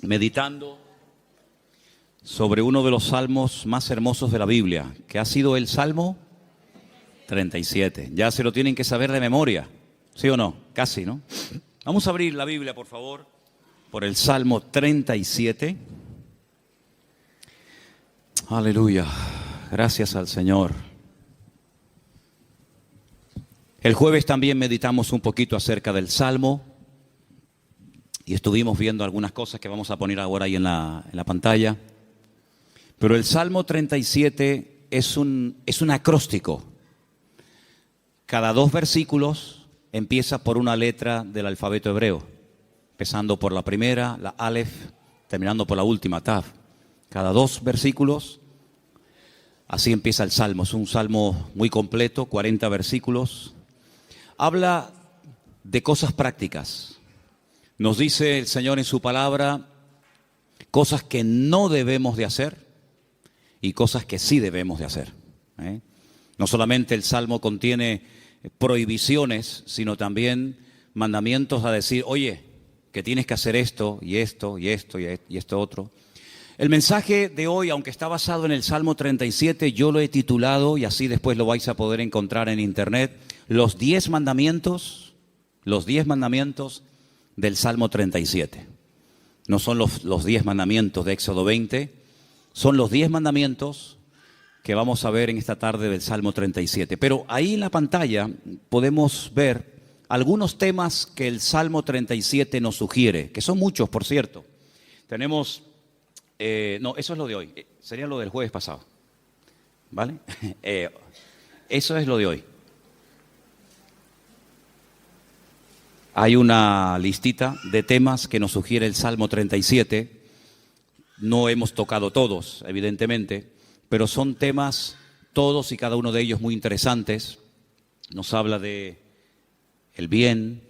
meditando sobre uno de los salmos más hermosos de la Biblia, que ha sido el Salmo 37. Ya se lo tienen que saber de memoria, ¿sí o no? Casi, ¿no? Vamos a abrir la Biblia, por favor, por el Salmo 37. Aleluya, gracias al Señor. El jueves también meditamos un poquito acerca del Salmo y estuvimos viendo algunas cosas que vamos a poner ahora ahí en la pantalla. Pero el Salmo 37 es un acróstico. Cada 2 versículos empieza por una letra del alfabeto hebreo, empezando por la primera, la Aleph, terminando por la última, Tav. Cada 2 versículos, así empieza el Salmo. Es un salmo muy completo, 40 versículos. Habla de cosas prácticas. Nos dice el Señor en su palabra cosas que no debemos de hacer y cosas que sí debemos de hacer. No solamente el Salmo contiene prohibiciones, sino también mandamientos a decir, oye, que tienes que hacer esto y esto y esto y esto otro. El mensaje de hoy, aunque está basado en el Salmo 37, yo lo he titulado, y así después lo vais a poder encontrar en internet, los 10 mandamientos del Salmo 37. No son los 10 mandamientos de Éxodo 20, son los 10 mandamientos que vamos a ver en esta tarde del Salmo 37. Pero ahí en la pantalla podemos ver algunos temas que el Salmo 37 nos sugiere, que son muchos, por cierto. Tenemos, no, eso es lo de hoy, sería lo del jueves pasado, ¿vale? Eso es lo de hoy. Hay una listita de temas que nos sugiere el Salmo 37. No hemos tocado todos, evidentemente, pero son temas, todos y cada uno de ellos muy interesantes. Nos habla de el bien,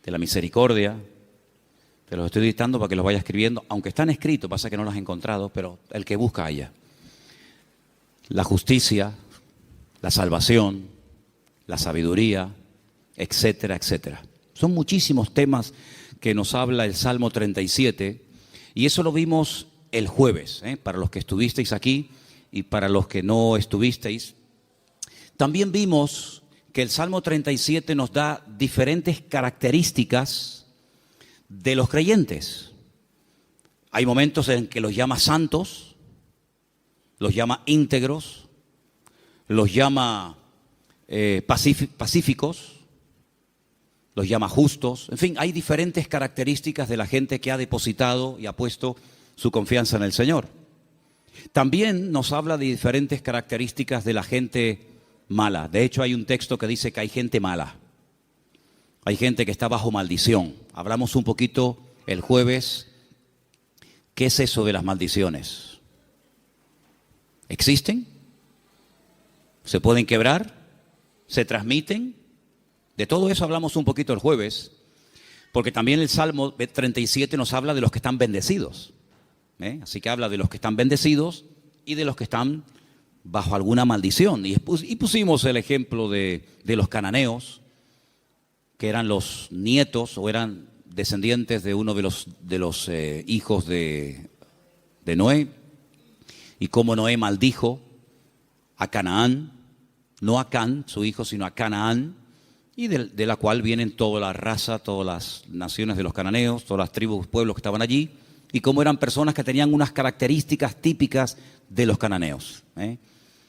de la misericordia. Te los estoy dictando para que los vaya escribiendo, aunque están escritos, pasa que no los he encontrado, pero el que busca haya. La justicia, la salvación, la sabiduría, etcétera, etcétera. Son muchísimos temas que nos habla el Salmo 37 y eso lo vimos el jueves, para los que estuvisteis aquí y para los que no estuvisteis. También vimos que el Salmo 37 nos da diferentes características de los creyentes. Hay momentos en que los llama santos, los llama íntegros, los llama pacíficos, los llama justos. En fin, hay diferentes características de la gente que ha depositado y ha puesto su confianza en el Señor. También nos habla de diferentes características de la gente mala. De hecho, hay un texto que dice que hay gente mala. Hay gente que está bajo maldición. Hablamos un poquito el jueves. ¿Qué es eso de las maldiciones? ¿Existen? ¿Se pueden quebrar? ¿Se transmiten? De todo eso hablamos un poquito el jueves, porque también el Salmo 37 nos habla de los que están bendecidos. Así que habla de los que están bendecidos y de los que están bajo alguna maldición. Y pusimos el ejemplo de los cananeos, que eran los nietos o eran descendientes de uno de los hijos de Noé, y cómo Noé maldijo a Canaán, no a Can, su hijo, sino a Canaán, y de la cual vienen toda la raza, todas las naciones de los cananeos, todas las tribus, pueblos que estaban allí, y cómo eran personas que tenían unas características típicas de los cananeos.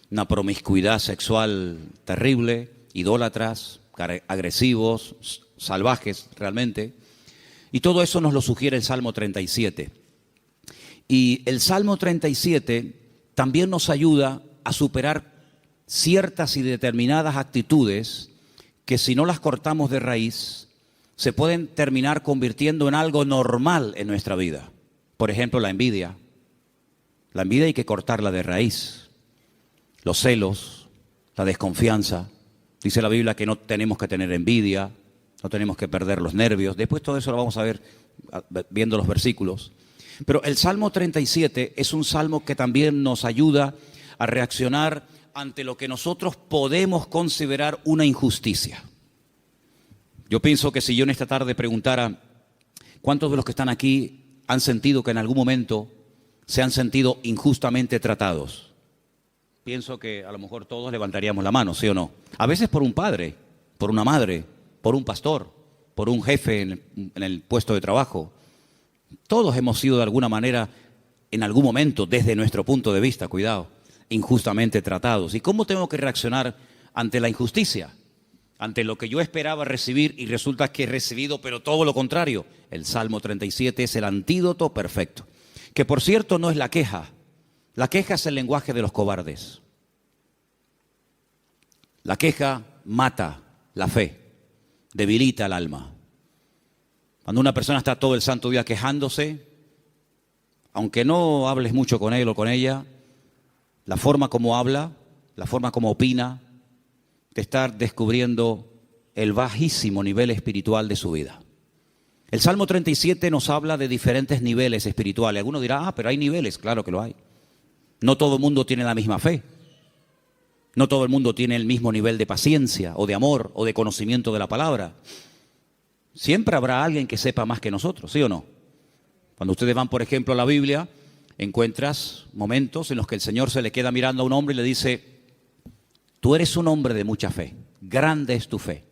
Una promiscuidad sexual terrible, idólatras, agresivos, salvajes realmente. Y todo eso nos lo sugiere el Salmo 37. Y el Salmo 37 también nos ayuda a superar ciertas y determinadas actitudes que si no las cortamos de raíz, se pueden terminar convirtiendo en algo normal en nuestra vida. Por ejemplo, la envidia. La envidia hay que cortarla de raíz. Los celos, la desconfianza. Dice la Biblia que no tenemos que tener envidia, no tenemos que perder los nervios. Después todo eso lo vamos a ver viendo los versículos. Pero el Salmo 37 es un salmo que también nos ayuda a reaccionar ante lo que nosotros podemos considerar una injusticia. Yo pienso que si yo en esta tarde preguntara, ¿cuántos de los que están aquí han sentido que en algún momento se han sentido injustamente tratados? Pienso que a lo mejor todos levantaríamos la mano, ¿sí o no? A veces por un padre, por una madre, por un pastor, por un jefe en el puesto de trabajo. Todos hemos sido de alguna manera, en algún momento, desde nuestro punto de vista, cuidado, injustamente tratados. ¿Y cómo tengo que reaccionar ante la injusticia? Ante lo que yo esperaba recibir y resulta que he recibido, pero todo lo contrario. El Salmo 37 es el antídoto perfecto. Que por cierto no es la queja. La queja es el lenguaje de los cobardes. La queja mata la fe, debilita el alma. Cuando una persona está todo el santo día quejándose, aunque no hables mucho con él o con ella, la forma como habla, la forma como opina, te está descubriendo el bajísimo nivel espiritual de su vida. El Salmo 37 nos habla de diferentes niveles espirituales. Algunos dirán, pero hay niveles, claro que lo hay. No todo el mundo tiene la misma fe. No todo el mundo tiene el mismo nivel de paciencia o de amor o de conocimiento de la palabra. Siempre habrá alguien que sepa más que nosotros, ¿sí o no? Cuando ustedes van, por ejemplo, a la Biblia, encuentras momentos en los que el Señor se le queda mirando a un hombre y le dice: tú eres un hombre de mucha fe, grande es tu fe.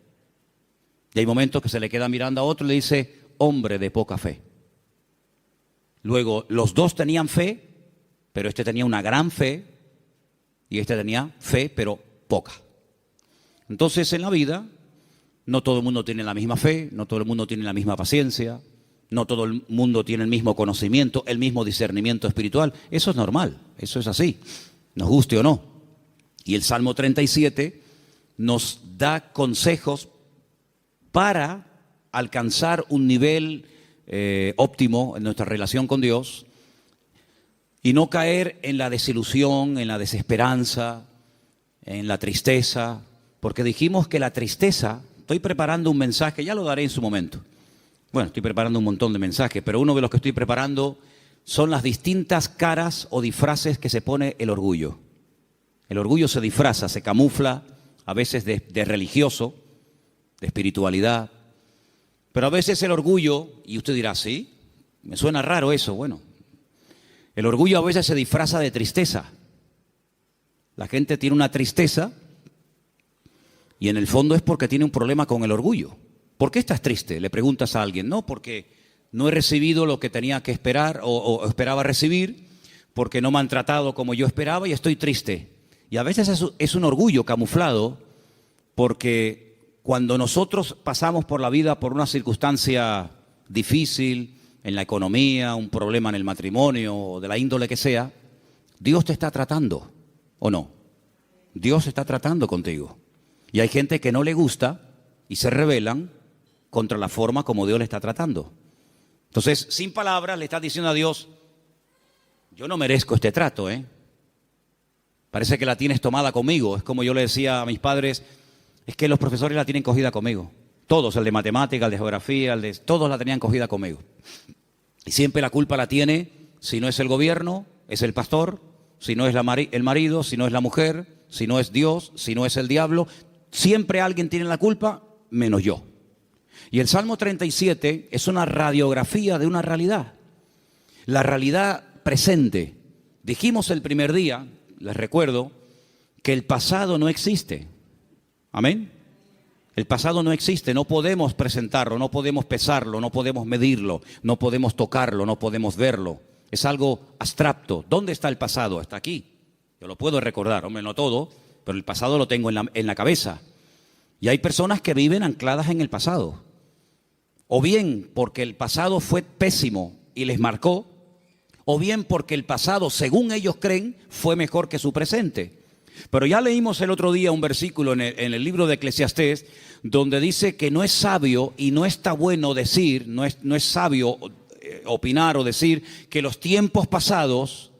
Y hay momentos que se le queda mirando a otro y le dice: hombre de poca fe. Luego, los dos tenían fe, pero este tenía una gran fe y este tenía fe, pero poca. Entonces, en la vida, no todo el mundo tiene la misma fe, no todo el mundo tiene la misma paciencia, no todo el mundo tiene el mismo conocimiento, el mismo discernimiento espiritual. Eso es normal, eso es así, nos guste o no. Y el Salmo 37 nos da consejos para alcanzar un nivel óptimo en nuestra relación con Dios y no caer en la desilusión, en la desesperanza, en la tristeza, porque dijimos que la tristeza, estoy preparando un mensaje, ya lo daré en su momento. Bueno, estoy preparando un montón de mensajes, pero uno de los que estoy preparando son las distintas caras o disfraces que se pone el orgullo. El orgullo se disfraza, se camufla, a veces de religioso, de espiritualidad, pero a veces el orgullo, y usted dirá, ¿sí? Me suena raro eso. Bueno, el orgullo a veces se disfraza de tristeza. La gente tiene una tristeza y en el fondo es porque tiene un problema con el orgullo. ¿Por qué estás triste?, le preguntas a alguien. No, porque no he recibido lo que tenía que esperar o esperaba recibir, porque no me han tratado como yo esperaba y estoy triste. Y a veces es un orgullo camuflado, porque cuando nosotros pasamos por la vida por una circunstancia difícil, en la economía, un problema en el matrimonio, o de la índole que sea, Dios te está tratando, ¿o no? Dios está tratando contigo. Y hay gente que no le gusta y se rebelan contra la forma como Dios le está tratando. Entonces, sin palabras, le estás diciendo a Dios: yo no merezco este trato, Parece que la tienes tomada conmigo. Es como yo le decía a mis padres: es que los profesores la tienen cogida conmigo. Todos, el de matemática, el de geografía, todos la tenían cogida conmigo. Y siempre la culpa la tiene, si no es el gobierno, es el pastor, si no es el marido, si no es la mujer, si no es Dios, si no es el diablo. Siempre alguien tiene la culpa, menos yo. Y el Salmo 37 es una radiografía de una realidad. La realidad presente. Dijimos el primer día, les recuerdo, que el pasado no existe. Amén. El pasado no existe, no podemos presentarlo, no podemos pesarlo, no podemos medirlo, no podemos tocarlo, no podemos verlo. Es algo abstracto. ¿Dónde está el pasado? Está aquí. Yo lo puedo recordar, hombre, no todo, pero el pasado lo tengo en la cabeza. Y hay personas que viven ancladas en el pasado. O bien porque el pasado fue pésimo y les marcó, o bien porque el pasado, según ellos creen, fue mejor que su presente. Pero ya leímos el otro día un versículo en el libro de Eclesiastés donde dice que no es sabio y no está bueno decir, no es sabio opinar o decir que los tiempos pasados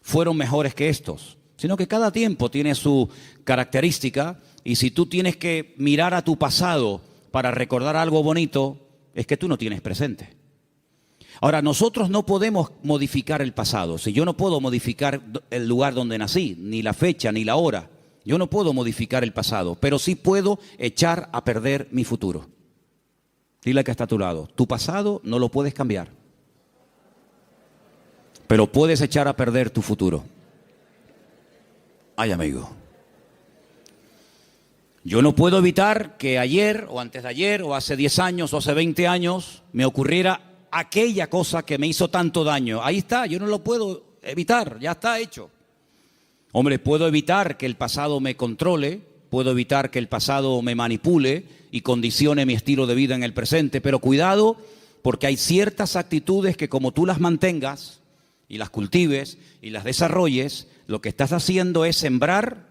fueron mejores que estos, sino que cada tiempo tiene su característica, y si tú tienes que mirar a tu pasado para recordar algo bonito, es que tú no tienes presente. Ahora, nosotros no podemos modificar el pasado. Si yo no puedo modificar el lugar donde nací, ni la fecha, ni la hora, yo no puedo modificar el pasado, pero sí puedo echar a perder mi futuro. Dile al que está a tu lado: tu pasado no lo puedes cambiar. pero puedes echar a perder tu futuro. Ay, amigo. Yo no puedo evitar que ayer o antes de ayer o hace 10 años o hace 20 años me ocurriera aquella cosa que me hizo tanto daño. Ahí está, yo no lo puedo evitar, ya está hecho. Hombre, puedo evitar que el pasado me controle, puedo evitar que el pasado me manipule y condicione mi estilo de vida en el presente, pero cuidado, porque hay ciertas actitudes que como tú las mantengas y las cultives y las desarrolles, lo que estás haciendo es sembrar,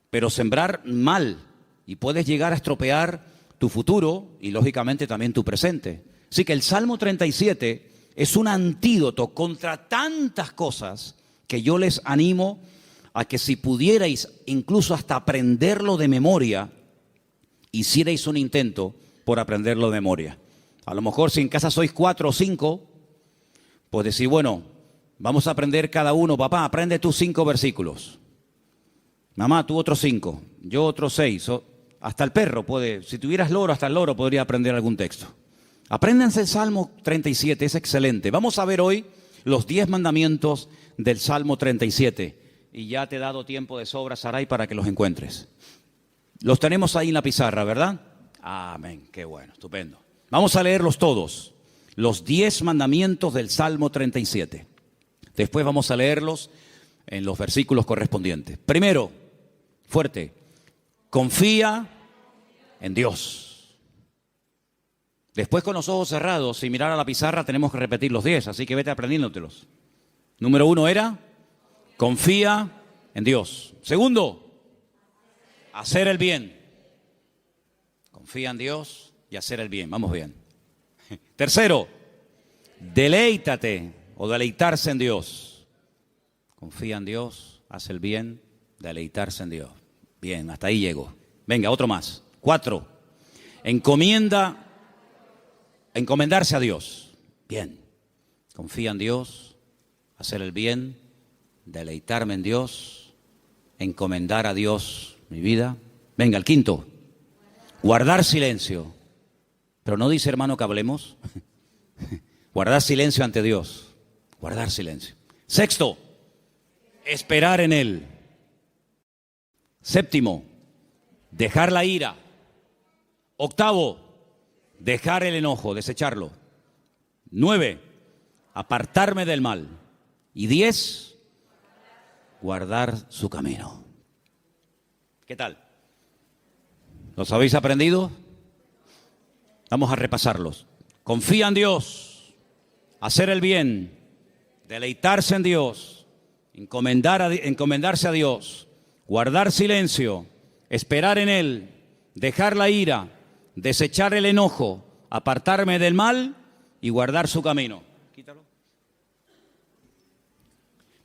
pero sembrar mal, y puedes llegar a estropear tu futuro y lógicamente también tu presente. Así que el Salmo 37 es un antídoto contra tantas cosas que yo les animo a que si pudierais incluso hasta aprenderlo de memoria, hicierais un intento por aprenderlo de memoria. A lo mejor si en casa sois 4 o 5, pues decir, bueno, vamos a aprender cada uno, papá, aprende tú 5 versículos. Mamá, tú otros 5, yo otros 6. Hasta el perro puede, si tuvieras loro, hasta el loro podría aprender algún texto. Apréndanse el Salmo 37, es excelente. Vamos a ver hoy los 10 mandamientos del Salmo 37. Y ya te he dado tiempo de sobra, Saray, para que los encuentres. Los tenemos ahí en la pizarra, ¿verdad? Amén, qué bueno, estupendo. Vamos a leerlos todos, los 10 mandamientos del Salmo 37. Después vamos a leerlos en los versículos correspondientes. Primero, fuerte, confía en Dios. Después, con los ojos cerrados, sin mirar a la pizarra, tenemos que repetir los 10, así que vete aprendiéndotelos. Número 1 era, confía en Dios. Segundo, hacer el bien. Confía en Dios y hacer el bien. Vamos bien. Tercero, deleítate o deleitarse en Dios. Confía en Dios, hace el bien, deleitarse en Dios. Bien, hasta ahí llego. Venga, otro más. 4, encomendarse a Dios. Bien, confía en Dios, hacer el bien, deleitarme en Dios, encomendar a Dios mi vida. Venga, el 5, guardar silencio. Pero no dice, hermano, que hablemos. Guardar silencio ante Dios. Guardar silencio. 6, esperar en Él. 7, dejar la ira. 8, dejar el enojo, desecharlo. 9, apartarme del mal. Y 10, guardar su camino. ¿Qué tal? ¿Los habéis aprendido? Vamos a repasarlos. Confía en Dios, hacer el bien, deleitarse en Dios, encomendarse a Dios, guardar silencio, esperar en Él, dejar la ira, desechar el enojo, apartarme del mal y guardar su camino. Quítalo.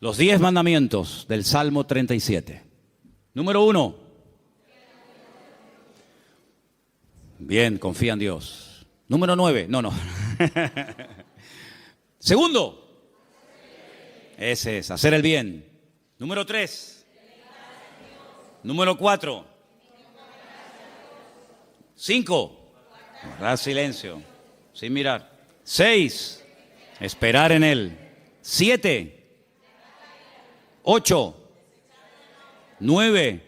Los 10 mandamientos del Salmo 37. Número 1. Bien, confía en Dios. Número 9. No. Segundo. Ese es, hacer el bien. Número 3. Número 4. 5. Guardar silencio, sin mirar. 6. Esperar en Él. 7. 8. 9.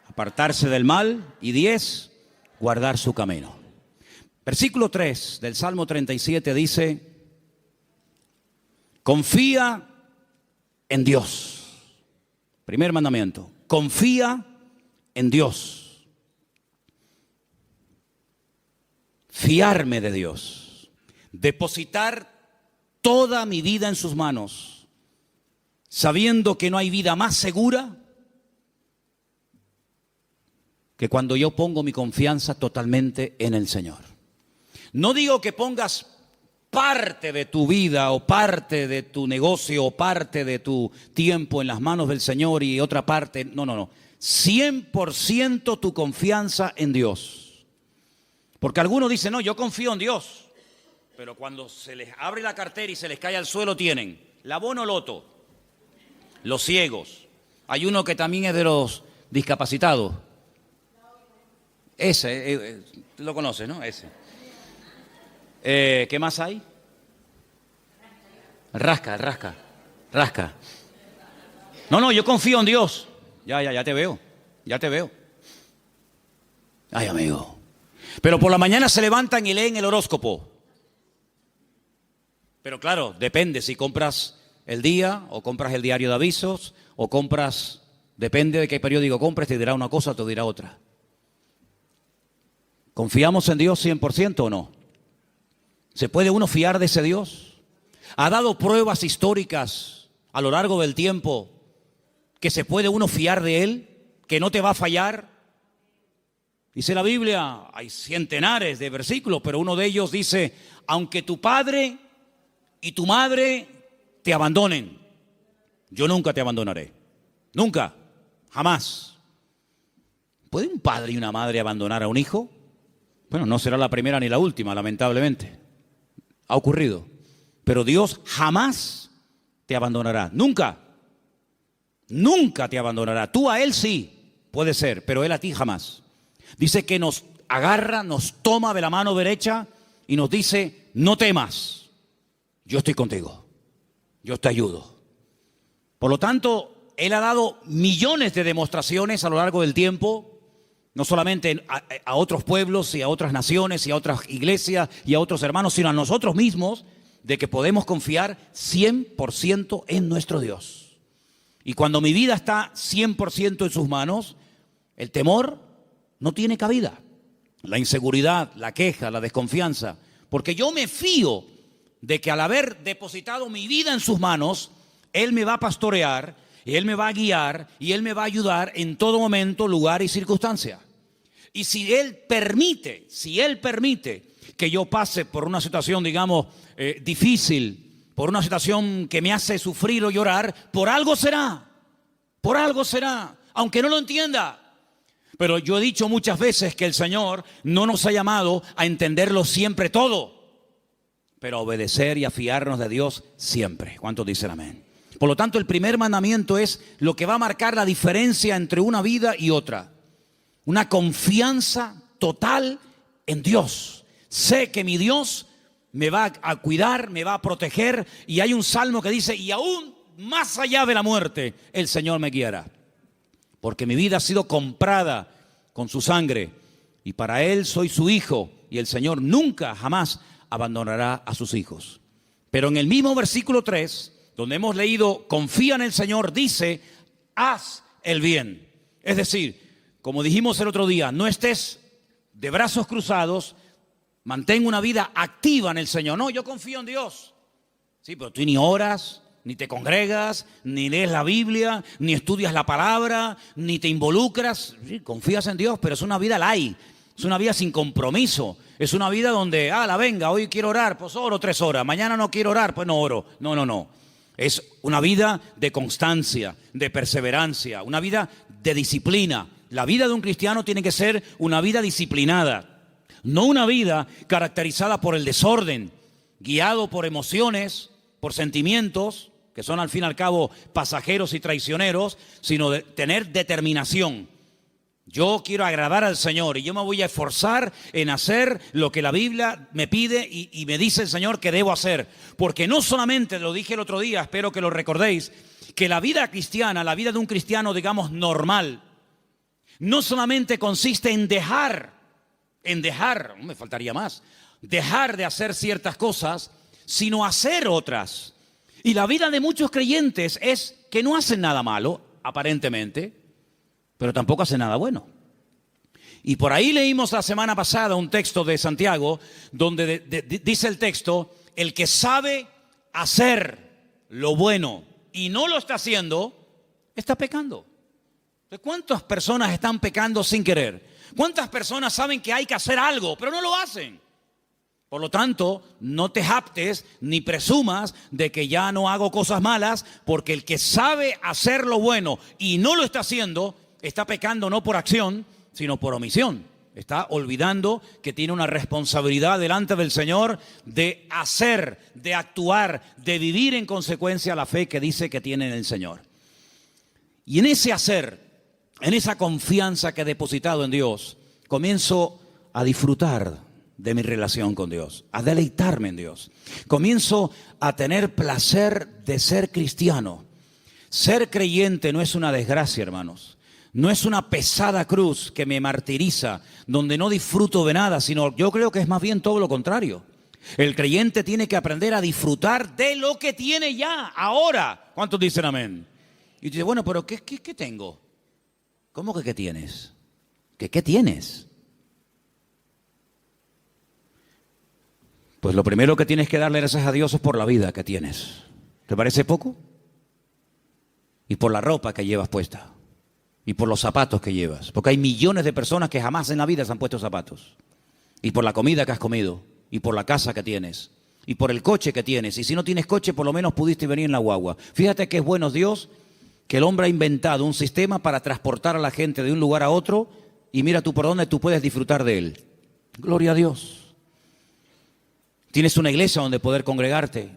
Apartarse del mal. Y 10. Guardar su camino. Versículo 3 del Salmo 37 dice, confía en Dios. Primer mandamiento, confía en Dios. Fiarme de Dios. Depositar toda mi vida en sus manos, sabiendo que no hay vida más segura que cuando yo pongo mi confianza totalmente en el Señor. No digo que pongas parte de tu vida o parte de tu negocio o parte de tu tiempo en las manos del Señor y otra parte, no. 100% tu confianza en Dios. Porque algunos dicen, no, yo confío en Dios. Pero cuando se les abre la cartera y se les cae al suelo tienen la Bonoloto, los ciegos. Hay uno que también es de los discapacitados. Ese, lo conoces, ¿no? Ese. ¿Qué más hay? Rasca. No, yo confío en Dios. Ya te veo. Ay, amigo. Pero por la mañana se levantan y leen el horóscopo. Pero claro, depende si compras el día o compras el diario de avisos o compras, depende de qué periódico compres, te dirá una cosa o te dirá otra. ¿Confiamos en Dios 100% o no? ¿Se puede uno fiar de ese Dios? ¿Ha dado pruebas históricas a lo largo del tiempo que se puede uno fiar de Él? ¿Que no te va a fallar? Dice la Biblia, hay centenares de versículos, pero uno de ellos dice, aunque tu padre y tu madre te abandonen, yo nunca te abandonaré. Nunca, jamás. ¿Puede un padre y una madre abandonar a un hijo? Bueno, no será la primera ni la última, lamentablemente. Ha ocurrido. Pero Dios jamás te abandonará. Nunca. Nunca te abandonará. Tú a Él sí, puede ser, pero Él a ti jamás. Dice que nos agarra, nos toma de la mano derecha y nos dice, no temas, yo estoy contigo, yo te ayudo. Por lo tanto, Él ha dado millones de demostraciones a lo largo del tiempo, no solamente a otros pueblos y a otras naciones y a otras iglesias y a otros hermanos, sino a nosotros mismos, de que podemos confiar 100% en nuestro Dios. Y cuando mi vida está 100% en sus manos, el temor no tiene cabida. La inseguridad, la queja, la desconfianza. Porque yo me fío de que al haber depositado mi vida en sus manos, Él me va a pastorear, Él me va a guiar y Él me va a ayudar en todo momento, lugar y circunstancia. Y si Él permite que yo pase por una situación, digamos, difícil, por una situación que me hace sufrir o llorar, por algo será, aunque no lo entienda. Pero yo he dicho muchas veces que el Señor no nos ha llamado a entenderlo siempre todo, pero a obedecer y a fiarnos de Dios siempre. ¿Cuántos dicen amén? Por lo tanto, el primer mandamiento es lo que va a marcar la diferencia entre una vida y otra. Una confianza total en Dios. Sé que mi Dios me va a cuidar, me va a proteger. Y hay un salmo que dice, y aún más allá de la muerte, el Señor me guiará. Porque mi vida ha sido comprada con su sangre. Y para Él soy su hijo. Y el Señor nunca, jamás abandonará a sus hijos. Pero en el mismo versículo 3, donde hemos leído, confía en el Señor, dice, haz el bien. Es decir, como dijimos el otro día, no estés de brazos cruzados, mantén una vida activa en el Señor. No, yo confío en Dios. Sí, pero tú ni oras, ni te congregas, ni lees la Biblia, ni estudias la palabra, ni te involucras. Sí, confías en Dios, pero es una vida light, es una vida sin compromiso. Es una vida donde, venga, hoy quiero orar, pues oro 3 horas. Mañana no quiero orar, pues no oro. No. Es una vida de constancia, de perseverancia, una vida de disciplina. La vida de un cristiano tiene que ser una vida disciplinada, no una vida caracterizada por el desorden, guiado por emociones, por sentimientos, que son al fin y al cabo pasajeros y traicioneros, sino de tener determinación. Yo quiero agradar al Señor y yo me voy a esforzar en hacer lo que la Biblia me pide y me dice el Señor que debo hacer. Porque no solamente, lo dije el otro día, espero que lo recordéis, que la vida cristiana, la vida de un cristiano, digamos, normal, no solamente consiste en dejar, no me faltaría más, dejar de hacer ciertas cosas, sino hacer otras. Y la vida de muchos creyentes es que no hacen nada malo, aparentemente, pero tampoco hacen nada bueno. Y por ahí leímos la semana pasada un texto de Santiago, donde dice el texto, el que sabe hacer lo bueno y no lo está haciendo, está pecando. ¿Cuántas personas están pecando sin querer? ¿Cuántas personas saben que hay que hacer algo, pero no lo hacen? Por lo tanto, no te jactes ni presumas de que ya no hago cosas malas, porque el que sabe hacer lo bueno y no lo está haciendo, está pecando no por acción, sino por omisión. Está olvidando que tiene una responsabilidad delante del Señor de hacer, de actuar, de vivir en consecuencia la fe que dice que tiene en el Señor. Y en ese hacer, en esa confianza que he depositado en Dios, comienzo a disfrutar de mi relación con Dios, a deleitarme en Dios. Comienzo a tener placer de ser cristiano. Ser creyente no es una desgracia, hermanos. No es una pesada cruz que me martiriza, donde no disfruto de nada, sino yo creo que es más bien todo lo contrario. El creyente tiene que aprender a disfrutar de lo que tiene ya, ahora. ¿Cuántos dicen amén? Y dice, bueno, pero ¿qué tengo? ¿Cómo que qué tienes? ¿Qué tienes? Pues lo primero que tienes que darle gracias a Dios es por la vida que tienes. ¿Te parece poco? Y por la ropa que llevas puesta. Y por los zapatos que llevas. Porque hay millones de personas que jamás en la vida se han puesto zapatos. Y por la comida que has comido. Y por la casa que tienes. Y por el coche que tienes. Y si no tienes coche, por lo menos pudiste venir en la guagua. Fíjate que es bueno Dios que el hombre ha inventado un sistema para transportar a la gente de un lugar a otro. Y mira tú por dónde tú puedes disfrutar de él. Gloria a Dios. Tienes una iglesia donde poder congregarte.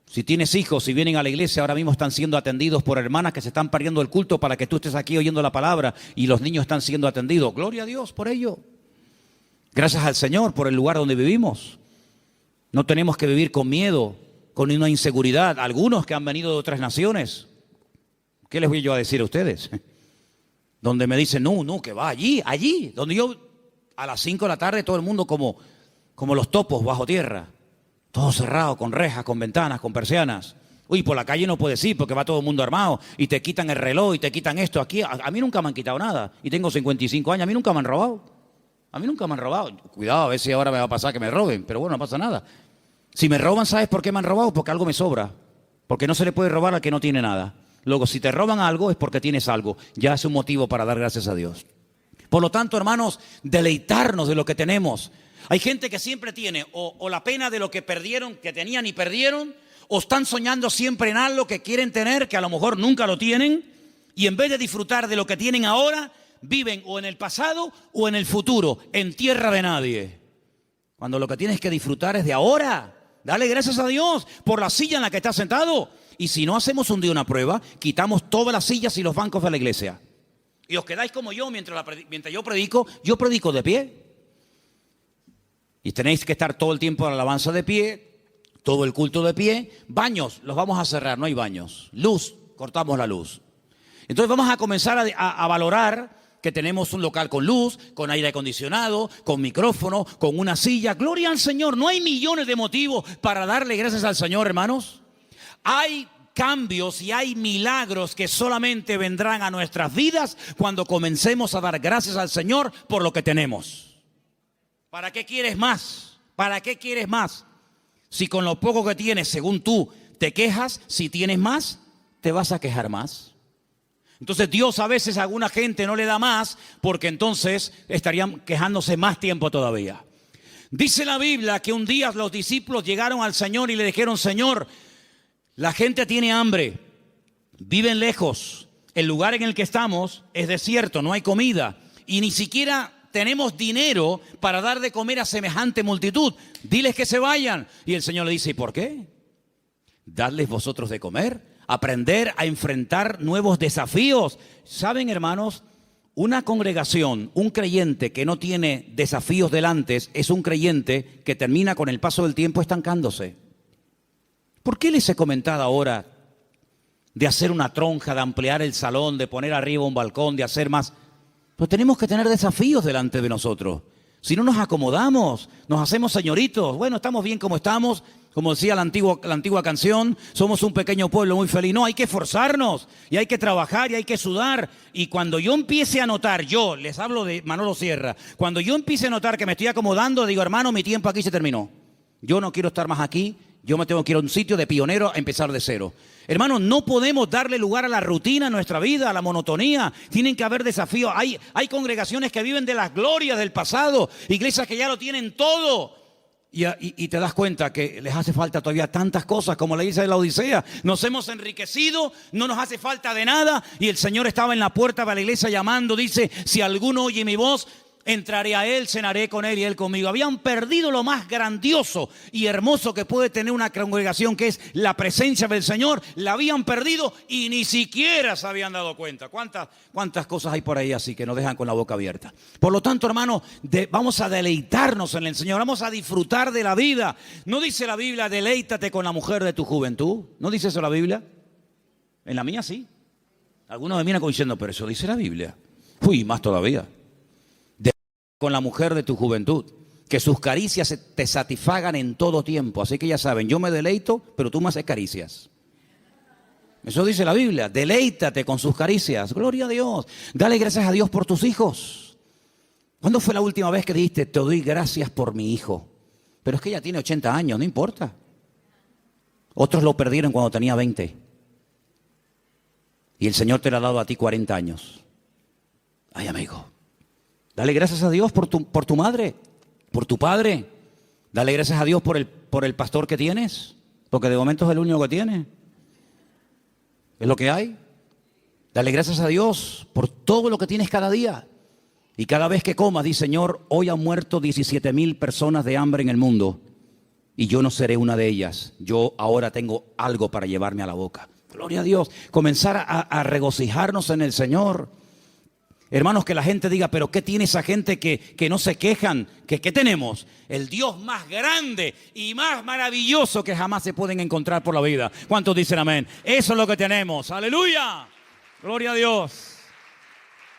Si tienes hijos, si vienen a la iglesia, ahora mismo están siendo atendidos por hermanas que se están perdiendo el culto para que tú estés aquí oyendo la palabra y los niños están siendo atendidos. Gloria a Dios por ello. Gracias al Señor por el lugar donde vivimos. No tenemos que vivir con miedo, con una inseguridad. Algunos que han venido de otras naciones, ¿qué les voy yo a decir a ustedes? Donde me dicen, no, que va allí, donde yo a las 5 de la tarde todo el mundo como los topos bajo tierra. Todo cerrado, con rejas, con ventanas, con persianas. Uy, por la calle no puedes ir porque va todo el mundo armado y te quitan el reloj y te quitan esto. Aquí a mí nunca me han quitado nada y tengo 55 años, a mí nunca me han robado. Cuidado, a ver si ahora me va a pasar que me roben, pero bueno, no pasa nada. Si me roban, ¿sabes por qué me han robado? Porque algo me sobra. Porque no se le puede robar al que no tiene nada. Luego, si te roban algo es porque tienes algo. Ya es un motivo para dar gracias a Dios. Por lo tanto, hermanos, deleitarnos de lo que tenemos. Hay gente que siempre tiene o la pena de lo que perdieron, que tenían y perdieron, o están soñando siempre en algo que quieren tener, que a lo mejor nunca lo tienen, y en vez de disfrutar de lo que tienen ahora, viven o en el pasado o en el futuro, en tierra de nadie. Cuando lo que tienes que disfrutar es de ahora. Dale gracias a Dios por la silla en la que estás sentado. Y si no hacemos un día una prueba, quitamos todas las sillas y los bancos de la iglesia. Y os quedáis como yo mientras yo predico de pie. Y tenéis que estar todo el tiempo en la alabanza de pie, todo el culto de pie. Baños, los vamos a cerrar, no hay baños. Luz, cortamos la luz. Entonces vamos a comenzar a valorar que tenemos un local con luz, con aire acondicionado, con micrófono, con una silla. Gloria al Señor. No hay millones de motivos para darle gracias al Señor, hermanos. Hay cambios y hay milagros que solamente vendrán a nuestras vidas cuando comencemos a dar gracias al Señor por lo que tenemos. ¿Para qué quieres más? ¿Para qué quieres más? Si con lo poco que tienes, según tú, te quejas, si tienes más, te vas a quejar más. Entonces Dios a veces a alguna gente no le da más porque entonces estarían quejándose más tiempo todavía. Dice la Biblia que un día los discípulos llegaron al Señor y le dijeron, Señor, la gente tiene hambre, viven lejos, el lugar en el que estamos es desierto, no hay comida y ni siquiera tenemos dinero para dar de comer a semejante multitud. Diles que se vayan. Y el Señor le dice, ¿y por qué? Dadles vosotros de comer. Aprender a enfrentar nuevos desafíos. ¿Saben, hermanos? Una congregación, un creyente que no tiene desafíos delante, es un creyente que termina con el paso del tiempo estancándose. ¿Por qué les he comentado ahora de hacer una tronja, de ampliar el salón, de poner arriba un balcón, de hacer más? Pero tenemos que tener desafíos delante de nosotros. Si no nos acomodamos, nos hacemos señoritos. Bueno, estamos bien como estamos. Como decía la antigua canción, somos un pequeño pueblo muy feliz. No, hay que esforzarnos y hay que trabajar y hay que sudar. Y cuando yo empiece a notar, yo les hablo de Manolo Sierra, cuando yo empiece a notar que me estoy acomodando, digo, hermano, mi tiempo aquí se terminó. Yo no quiero estar más aquí. Yo me tengo que ir a un sitio de pionero a empezar de cero. Hermanos, no podemos darle lugar a la rutina en nuestra vida, a la monotonía. Tienen que haber desafíos. Hay congregaciones que viven de las glorias del pasado, iglesias que ya lo tienen todo. Y te das cuenta que les hace falta todavía tantas cosas, como le dice la Odisea. Nos hemos enriquecido, no nos hace falta de nada. Y el Señor estaba en la puerta de la iglesia llamando, dice, si alguno oye mi voz, Entraré a Él, cenaré con Él y Él conmigo. Habían perdido lo más grandioso y hermoso que puede tener una congregación, que es la presencia del Señor. La habían perdido y ni siquiera se habían dado cuenta. ¿Cuántas cosas hay por ahí así que nos dejan con la boca abierta? Por lo tanto, hermano, vamos a deleitarnos en el Señor. Vamos a disfrutar de la vida. ¿No dice la Biblia, deleítate con la mujer de tu juventud? ¿No dice eso la Biblia? En la mía sí. Algunos me miran como diciendo, pero eso dice la Biblia. Uy, más todavía. Con la mujer de tu juventud, que sus caricias te satisfagan en todo tiempo. Así que ya saben, yo me deleito, pero tú me haces caricias. Eso dice la Biblia, deleítate con sus caricias. Gloria a Dios. Dale gracias a Dios por tus hijos. ¿Cuándo fue la última vez que dijiste, te doy gracias por mi hijo? Pero es que ella tiene 80 años, no importa. Otros lo perdieron cuando tenía 20. Y el Señor te lo ha dado a ti 40 años. Ay, amigo. Dale gracias a Dios por tu madre, por tu padre. Dale gracias a Dios por el pastor que tienes, porque de momento es el único que tiene. Es lo que hay. Dale gracias a Dios por todo lo que tienes cada día. Y cada vez que comas, di, Señor, hoy han muerto 17,000 personas de hambre en el mundo y yo no seré una de ellas. Yo ahora tengo algo para llevarme a la boca. Gloria a Dios. Comenzar a regocijarnos en el Señor. Hermanos, que la gente diga, pero ¿qué tiene esa gente que no se quejan? ¿Qué tenemos? El Dios más grande y más maravilloso que jamás se pueden encontrar por la vida. ¿Cuántos dicen amén? Eso es lo que tenemos. ¡Aleluya! Gloria a Dios.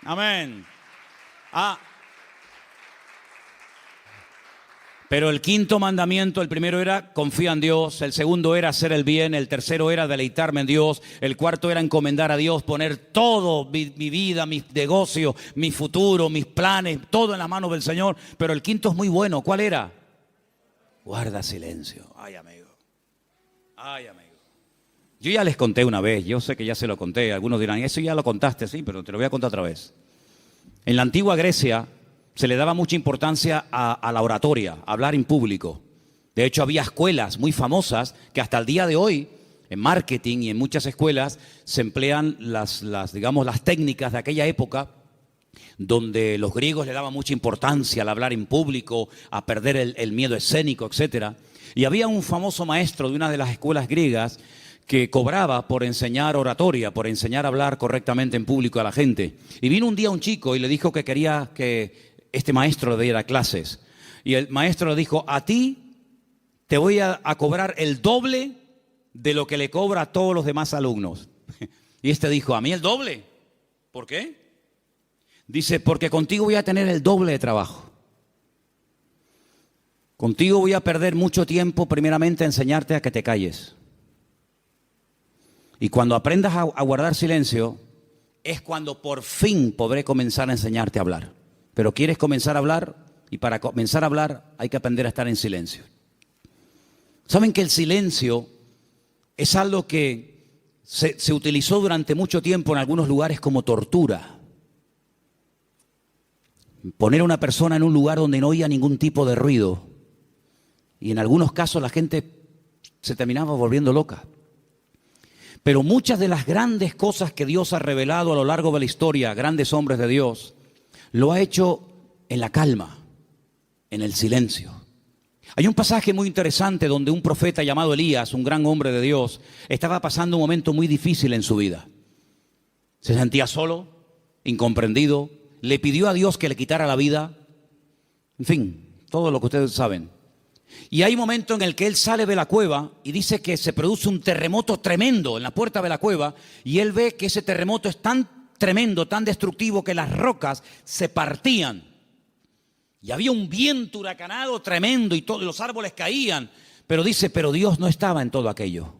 Amén. Pero el quinto mandamiento, el primero era confía en Dios, el segundo era hacer el bien, el tercero era deleitarme en Dios, el cuarto era encomendar a Dios, poner todo, mi vida, mis negocios, mi futuro, mis planes, todo en las manos del Señor. Pero el quinto es muy bueno. ¿Cuál era? Guarda silencio. Ay, amigo. Ay, amigo. Yo ya les conté una vez, yo sé que ya se lo conté. Algunos dirán, eso ya lo contaste, sí, pero te lo voy a contar otra vez. En la antigua Grecia se le daba mucha importancia a la oratoria, a hablar en público. De hecho, había escuelas muy famosas que hasta el día de hoy, en marketing y en muchas escuelas, se emplean las técnicas de aquella época, donde los griegos le daban mucha importancia al hablar en público, a perder el miedo escénico, etc. Y había un famoso maestro de una de las escuelas griegas que cobraba por enseñar oratoria, por enseñar a hablar correctamente en público a la gente. Y vino un día un chico y le dijo que quería que este maestro le diera clases. Y el maestro le dijo, a ti te voy a cobrar el doble de lo que le cobra a todos los demás alumnos. Y este dijo, ¿a mí el doble? ¿Por qué? Dice, porque contigo voy a tener el doble de trabajo. Contigo voy a perder mucho tiempo, primeramente, a enseñarte a que te calles. Y cuando aprendas a guardar silencio, es cuando por fin podré comenzar a enseñarte a hablar. Pero quieres comenzar a hablar, y para comenzar a hablar hay que aprender a estar en silencio. ¿Saben que el silencio es algo que se utilizó durante mucho tiempo en algunos lugares como tortura? Poner a una persona en un lugar donde no oía ningún tipo de ruido. Y en algunos casos la gente se terminaba volviendo loca. Pero muchas de las grandes cosas que Dios ha revelado a lo largo de la historia, grandes hombres de Dios, lo ha hecho en la calma, en el silencio. Hay un pasaje muy interesante donde un profeta llamado Elías, un gran hombre de Dios, estaba pasando un momento muy difícil en su vida. Se sentía solo, incomprendido, le pidió a Dios que le quitara la vida. En fin, todo lo que ustedes saben. Y hay un momento en el que él sale de la cueva y dice que se produce un terremoto tremendo en la puerta de la cueva, y él ve que ese terremoto es tan tremendo, tan destructivo, que las rocas se partían. Y había un viento huracanado tremendo y todos los árboles caían. Pero dice, pero Dios no estaba en todo aquello.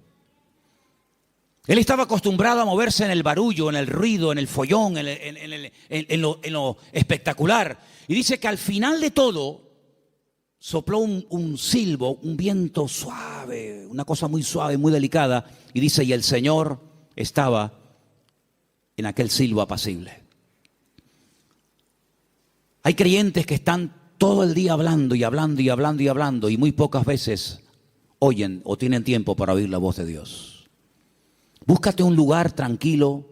Él estaba acostumbrado a moverse en el barullo, en el ruido, en el follón, en lo espectacular. Y dice que al final de todo sopló un silbo, un viento suave, una cosa muy suave, muy delicada. Y dice, y el Señor estaba en aquel silbo apacible. Hay creyentes que están todo el día hablando y hablando y hablando y hablando, y muy pocas veces oyen o tienen tiempo para oír la voz de Dios. Búscate un lugar tranquilo,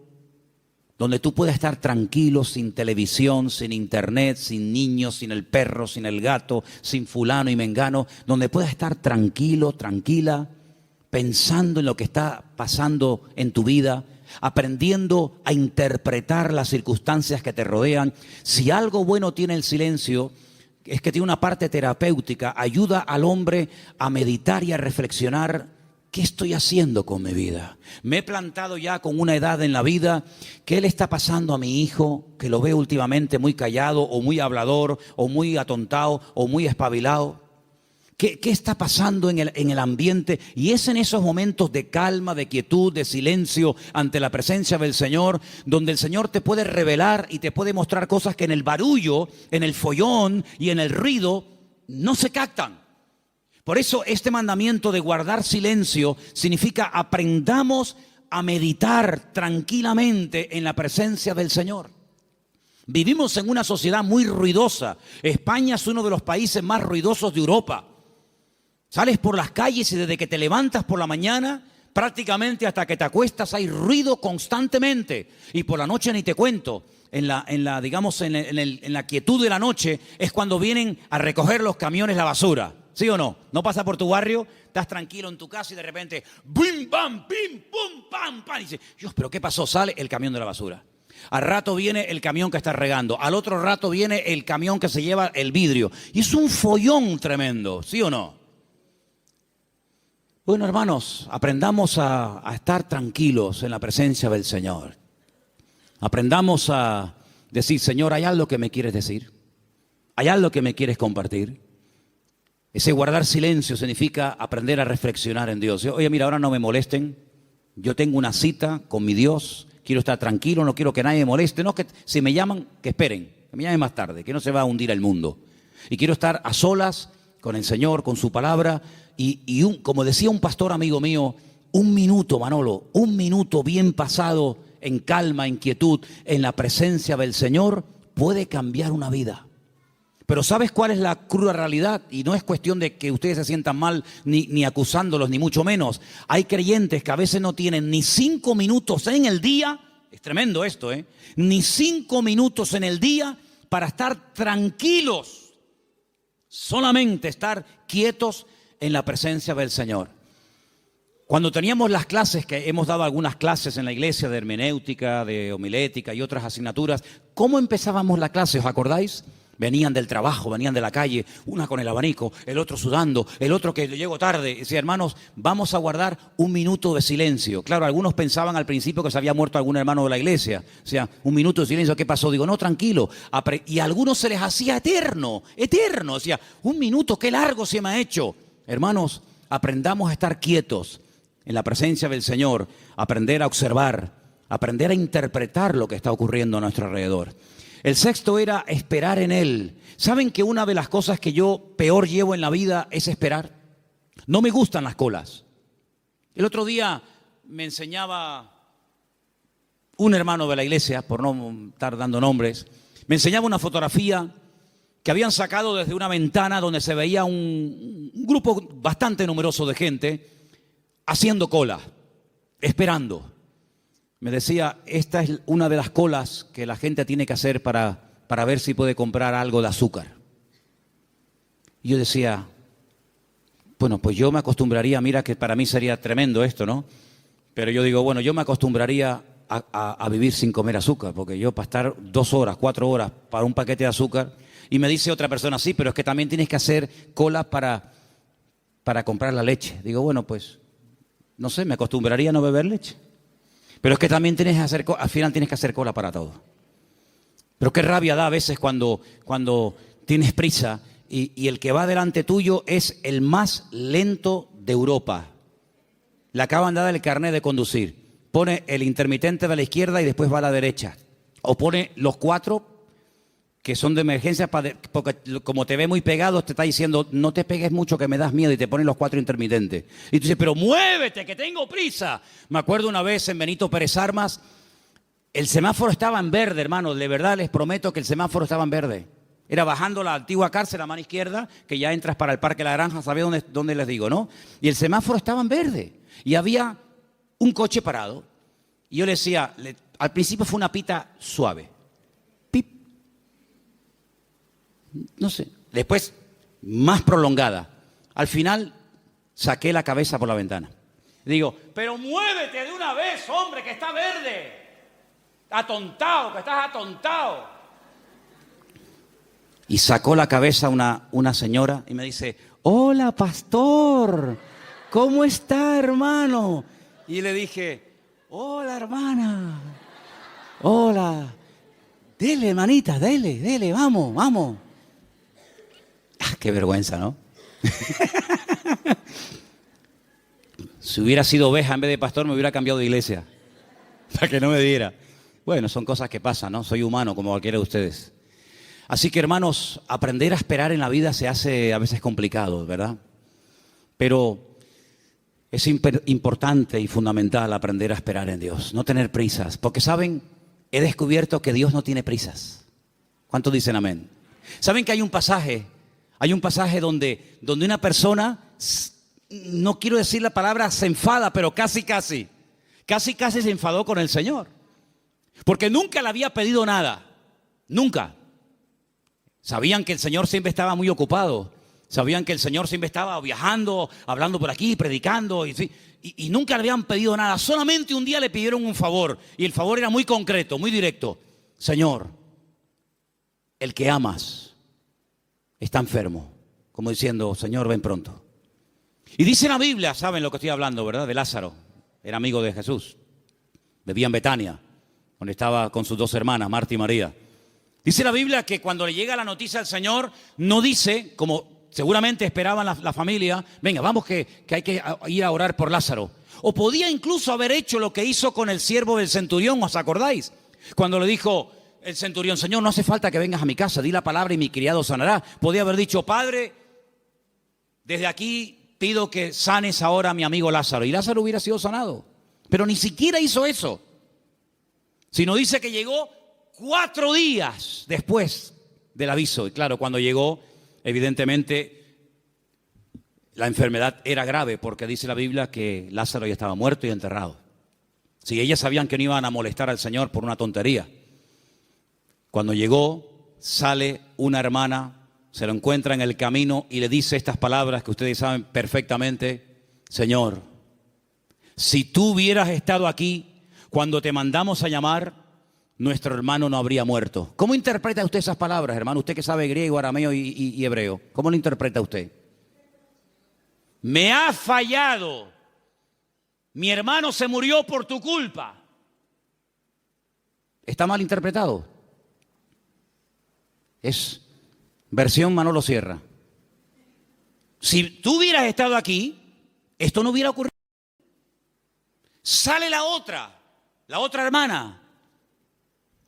donde tú puedas estar tranquilo, sin televisión, sin internet, sin niños, sin el perro, sin el gato, sin fulano y mengano, donde puedas estar tranquilo, tranquila, pensando en lo que está pasando en tu vida, aprendiendo a interpretar las circunstancias que te rodean. Si algo bueno tiene el silencio, es que tiene una parte terapéutica, ayuda al hombre a meditar y a reflexionar. ¿Qué estoy haciendo con mi vida? Me he plantado ya con una edad en la vida. ¿Qué le está pasando a mi hijo? Que lo veo últimamente muy callado o muy hablador o muy atontado o muy espabilado. ¿Qué está pasando en el ambiente? Y es en esos momentos de calma, de quietud, de silencio ante la presencia del Señor, donde el Señor te puede revelar y te puede mostrar cosas que en el barullo, en el follón y en el ruido no se captan. Por eso este mandamiento de guardar silencio significa aprendamos a meditar tranquilamente en la presencia del Señor. Vivimos en una sociedad muy ruidosa. España es uno de los países más ruidosos de Europa. Sales por las calles y desde que te levantas por la mañana, prácticamente hasta que te acuestas hay ruido constantemente. Y por la noche ni te cuento. En la quietud de la noche es cuando vienen a recoger los camiones la basura. ¿Sí o no? No pasa por tu barrio, estás tranquilo en tu casa y de repente ¡bim, bam, pim, pum, pam, pam! Y dices, Dios, ¿pero qué pasó? Sale el camión de la basura. Al rato viene el camión que está regando. Al otro rato viene el camión que se lleva el vidrio. Y es un follón tremendo, ¿sí o no? Bueno, hermanos, aprendamos a estar tranquilos en la presencia del Señor. Aprendamos a decir, Señor, ¿hay algo que me quieres decir? ¿Hay algo que me quieres compartir? Ese guardar silencio significa aprender a reflexionar en Dios. Oye, mira, ahora no me molesten. Yo tengo una cita con mi Dios. Quiero estar tranquilo, no quiero que nadie me moleste. No, que si me llaman, que esperen. Que me llamen más tarde, que no se va a hundir el mundo. Y quiero estar a solas con el Señor, con su palabra. Como decía un pastor amigo mío, un minuto, Manolo, un minuto bien pasado en calma, en quietud, en la presencia del Señor, puede cambiar una vida. Pero ¿sabes cuál es la cruda realidad? Y no es cuestión de que ustedes se sientan mal ni acusándolos, ni mucho menos. Hay creyentes que a veces no tienen ni 5 minutos en el día, es tremendo esto, ni 5 minutos en el día para estar tranquilos, solamente estar quietos en la presencia del Señor. Cuando teníamos las clases, que hemos dado algunas clases en la iglesia de hermenéutica, de homilética y otras asignaturas, ¿cómo empezábamos la clase? ¿Os acordáis? Venían del trabajo, venían de la calle, una con el abanico, el otro sudando, el otro que llegó tarde. Decía, hermanos, vamos a guardar un minuto de silencio. Claro, algunos pensaban al principio que se había muerto algún hermano de la iglesia. O sea, un minuto de silencio, ¿qué pasó? Digo, no, tranquilo. Y a algunos se les hacía eterno, eterno. O sea, un minuto, qué largo se me ha hecho. Hermanos, aprendamos a estar quietos en la presencia del Señor, aprender a observar, aprender a interpretar lo que está ocurriendo a nuestro alrededor. El sexto era esperar en Él. ¿Saben que una de las cosas que yo peor llevo en la vida es esperar? No me gustan las colas. El otro día me enseñaba un hermano de la iglesia, por no estar dando nombres, me enseñaba una fotografía que habían sacado desde una ventana donde se veía un grupo bastante numeroso de gente haciendo cola, esperando. Me decía, esta es una de las colas que la gente tiene que hacer para ver si puede comprar algo de azúcar. Y yo decía, bueno, pues yo me acostumbraría, mira que para mí sería tremendo esto, ¿no? Pero yo digo, bueno, yo me acostumbraría a vivir sin comer azúcar, porque yo para estar 2 horas, 4 horas para un paquete de azúcar, y me dice otra persona, sí, pero es que también tienes que hacer cola para comprar la leche. Digo, bueno, pues, no sé, me acostumbraría a no beber leche. Pero es que también al final tienes que hacer cola para todo. Pero qué rabia da a veces cuando tienes prisa y el que va delante tuyo es el más lento de Europa. Le acaban de dar el carnet de conducir. Pone el intermitente de la izquierda y después va a la derecha. O pone los 4 que son de emergencia, porque como te ve muy pegado, te está diciendo, no te pegues mucho que me das miedo, y te ponen los 4 intermitentes. Y tú dices, pero muévete, que tengo prisa. Me acuerdo una vez en Benito Pérez Armas, el semáforo estaba en verde, hermano, de verdad les prometo que el semáforo estaba en verde. Era bajando la antigua cárcel a mano izquierda, que ya entras para el Parque La Granja, ¿sabéis dónde les digo, no? Y el semáforo estaba en verde, y había un coche parado. Y yo le decía, Al principio fue una pita suave. Pip. No sé. Después, más prolongada. Al final, saqué la cabeza por la ventana. Digo, pero muévete de una vez, hombre, que está verde. Atontado, que estás atontado. Y sacó la cabeza una señora y me dice, hola, pastor, ¿cómo está, hermano? Y le dije, hola, hermana, hola, dele, hermanita, dele, vamos, vamos. Ah, qué vergüenza, ¿no? Si hubiera sido oveja en vez de pastor, me hubiera cambiado de iglesia, para que no me diera. Bueno, son cosas que pasan, ¿no? Soy humano como cualquiera de ustedes. Así que, hermanos, aprender a esperar en la vida se hace a veces complicado, ¿verdad? Pero es importante y fundamental aprender a esperar en Dios, no tener prisas. Porque, ¿saben? He descubierto que Dios no tiene prisas. ¿Cuántos dicen amén? ¿Saben que hay un pasaje donde una persona, no quiero decir la palabra se enfada, pero casi se enfadó con el Señor? Porque nunca le había pedido nada, nunca. Sabían que el Señor siempre estaba muy ocupado. Sabían que el Señor siempre estaba viajando, hablando por aquí, predicando. Y nunca le habían pedido nada. Solamente un día le pidieron un favor. Y el favor era muy concreto, muy directo. Señor, el que amas está enfermo. Como diciendo, Señor, ven pronto. Y dice la Biblia, saben lo que estoy hablando, ¿verdad? De Lázaro. Era amigo de Jesús. Vivía en Betania, donde estaba con sus dos hermanas, Marta y María. Dice la Biblia que cuando le llega la noticia al Señor, no dice, como seguramente esperaban la familia, venga, vamos que hay que ir a orar por Lázaro. O podía incluso haber hecho lo que hizo con el siervo del centurión, ¿os acordáis? Cuando le dijo el centurión, Señor, no hace falta que vengas a mi casa, di la palabra y mi criado sanará. Podía haber dicho, Padre, desde aquí pido que sanes ahora a mi amigo Lázaro. Y Lázaro hubiera sido sanado. Pero ni siquiera hizo eso. Sino dice que llegó 4 días después del aviso. Y claro, cuando llegó, evidentemente, la enfermedad era grave, porque dice la Biblia que Lázaro ya estaba muerto y enterrado. Si ellas sabían que no iban a molestar al Señor por una tontería. Cuando llegó, sale una hermana, se lo encuentra en el camino y le dice estas palabras que ustedes saben perfectamente. Señor, si tú hubieras estado aquí cuando te mandamos a llamar, nuestro hermano no habría muerto. ¿Cómo interpreta usted esas palabras, hermano? Usted que sabe griego, arameo y hebreo. ¿Cómo lo interpreta usted? Me ha fallado. Mi hermano se murió por tu culpa. ¿Está mal interpretado? Es versión Manolo Sierra. Si tú hubieras estado aquí, esto no hubiera ocurrido. Sale la otra hermana.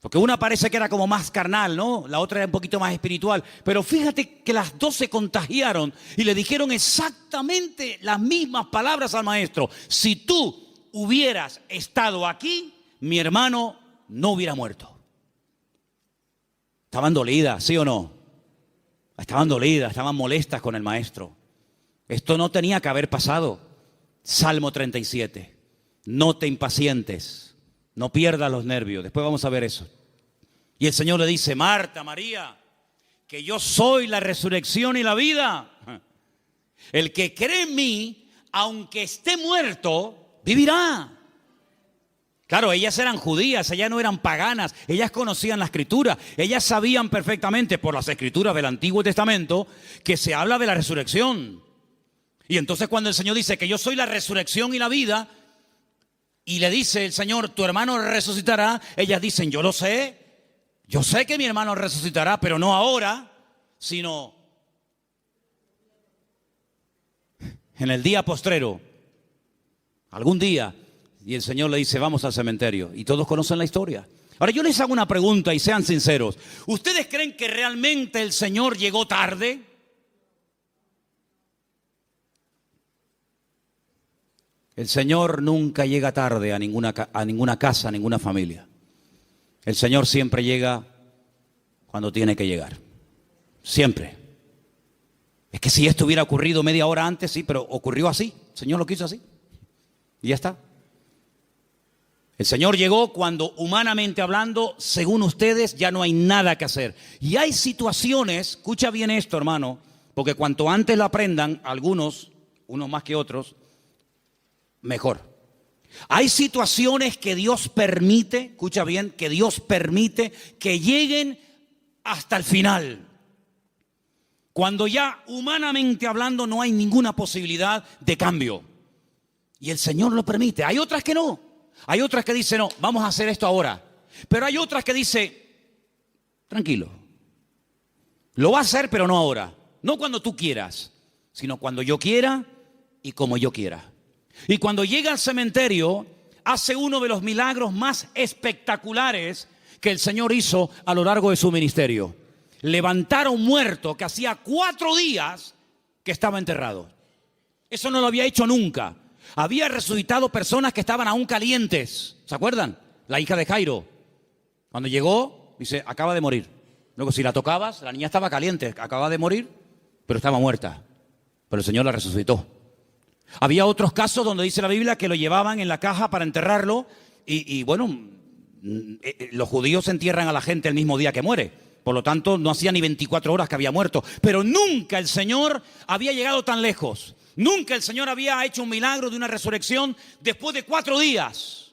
Porque una parece que era como más carnal, ¿no? La otra era un poquito más espiritual. Pero fíjate que las dos se contagiaron y le dijeron exactamente las mismas palabras al maestro. Si tú hubieras estado aquí, mi hermano no hubiera muerto. Estaban dolidas, ¿sí o no? Estaban dolidas, estaban molestas con el maestro. Esto no tenía que haber pasado. Salmo 37. No te impacientes. No pierdas los nervios. Después vamos a ver eso. Y el Señor le dice, Marta, María, que yo soy la resurrección y la vida. El que cree en mí, aunque esté muerto, vivirá. Claro, ellas eran judías, ellas no eran paganas, ellas conocían la Escritura, ellas sabían perfectamente por las Escrituras del Antiguo Testamento que se habla de la resurrección. Y entonces cuando el Señor dice que yo soy la resurrección y la vida, y le dice el Señor, tu hermano resucitará, ellas dicen, yo sé que mi hermano resucitará, pero no ahora, sino en el día postrero, algún día. Y el Señor le dice, vamos al cementerio. Y todos conocen la historia. Ahora yo les hago una pregunta y sean sinceros. ¿Ustedes creen que realmente el Señor llegó tarde? El Señor nunca llega tarde a ninguna casa, a ninguna familia. El Señor siempre llega cuando tiene que llegar. Siempre. Es que si esto hubiera ocurrido media hora antes, sí, pero ocurrió así. El Señor lo quiso así. Y ya está. El Señor llegó cuando, humanamente hablando, según ustedes, ya no hay nada que hacer. Y hay situaciones, escucha bien esto, hermano, porque cuanto antes lo aprendan, algunos, unos más que otros, mejor. Hay situaciones que Dios permite, escucha bien, que Dios permite que lleguen hasta el final. Cuando ya humanamente hablando no hay ninguna posibilidad de cambio. Y el Señor lo permite. Hay otras que no. Hay otras que dicen, no, vamos a hacer esto ahora. Pero hay otras que dicen, tranquilo. Lo va a hacer, pero no ahora. No cuando tú quieras, sino cuando yo quiera y como yo quiera. Y cuando llega al cementerio, hace uno de los milagros más espectaculares que el Señor hizo a lo largo de su ministerio. Levantar a un muerto que hacía 4 días que estaba enterrado. Eso no lo había hecho nunca. Había resucitado personas que estaban aún calientes. ¿Se acuerdan? La hija de Jairo. Cuando llegó, dice, acaba de morir. Luego, si la tocabas, la niña estaba caliente, acaba de morir, pero estaba muerta. Pero el Señor la resucitó. Había otros casos donde dice la Biblia que lo llevaban en la caja para enterrarlo y bueno, los judíos entierran a la gente el mismo día que muere. Por lo tanto, no hacía ni 24 horas que había muerto. Pero nunca el Señor había llegado tan lejos. Nunca el Señor había hecho un milagro de una resurrección después de 4 días.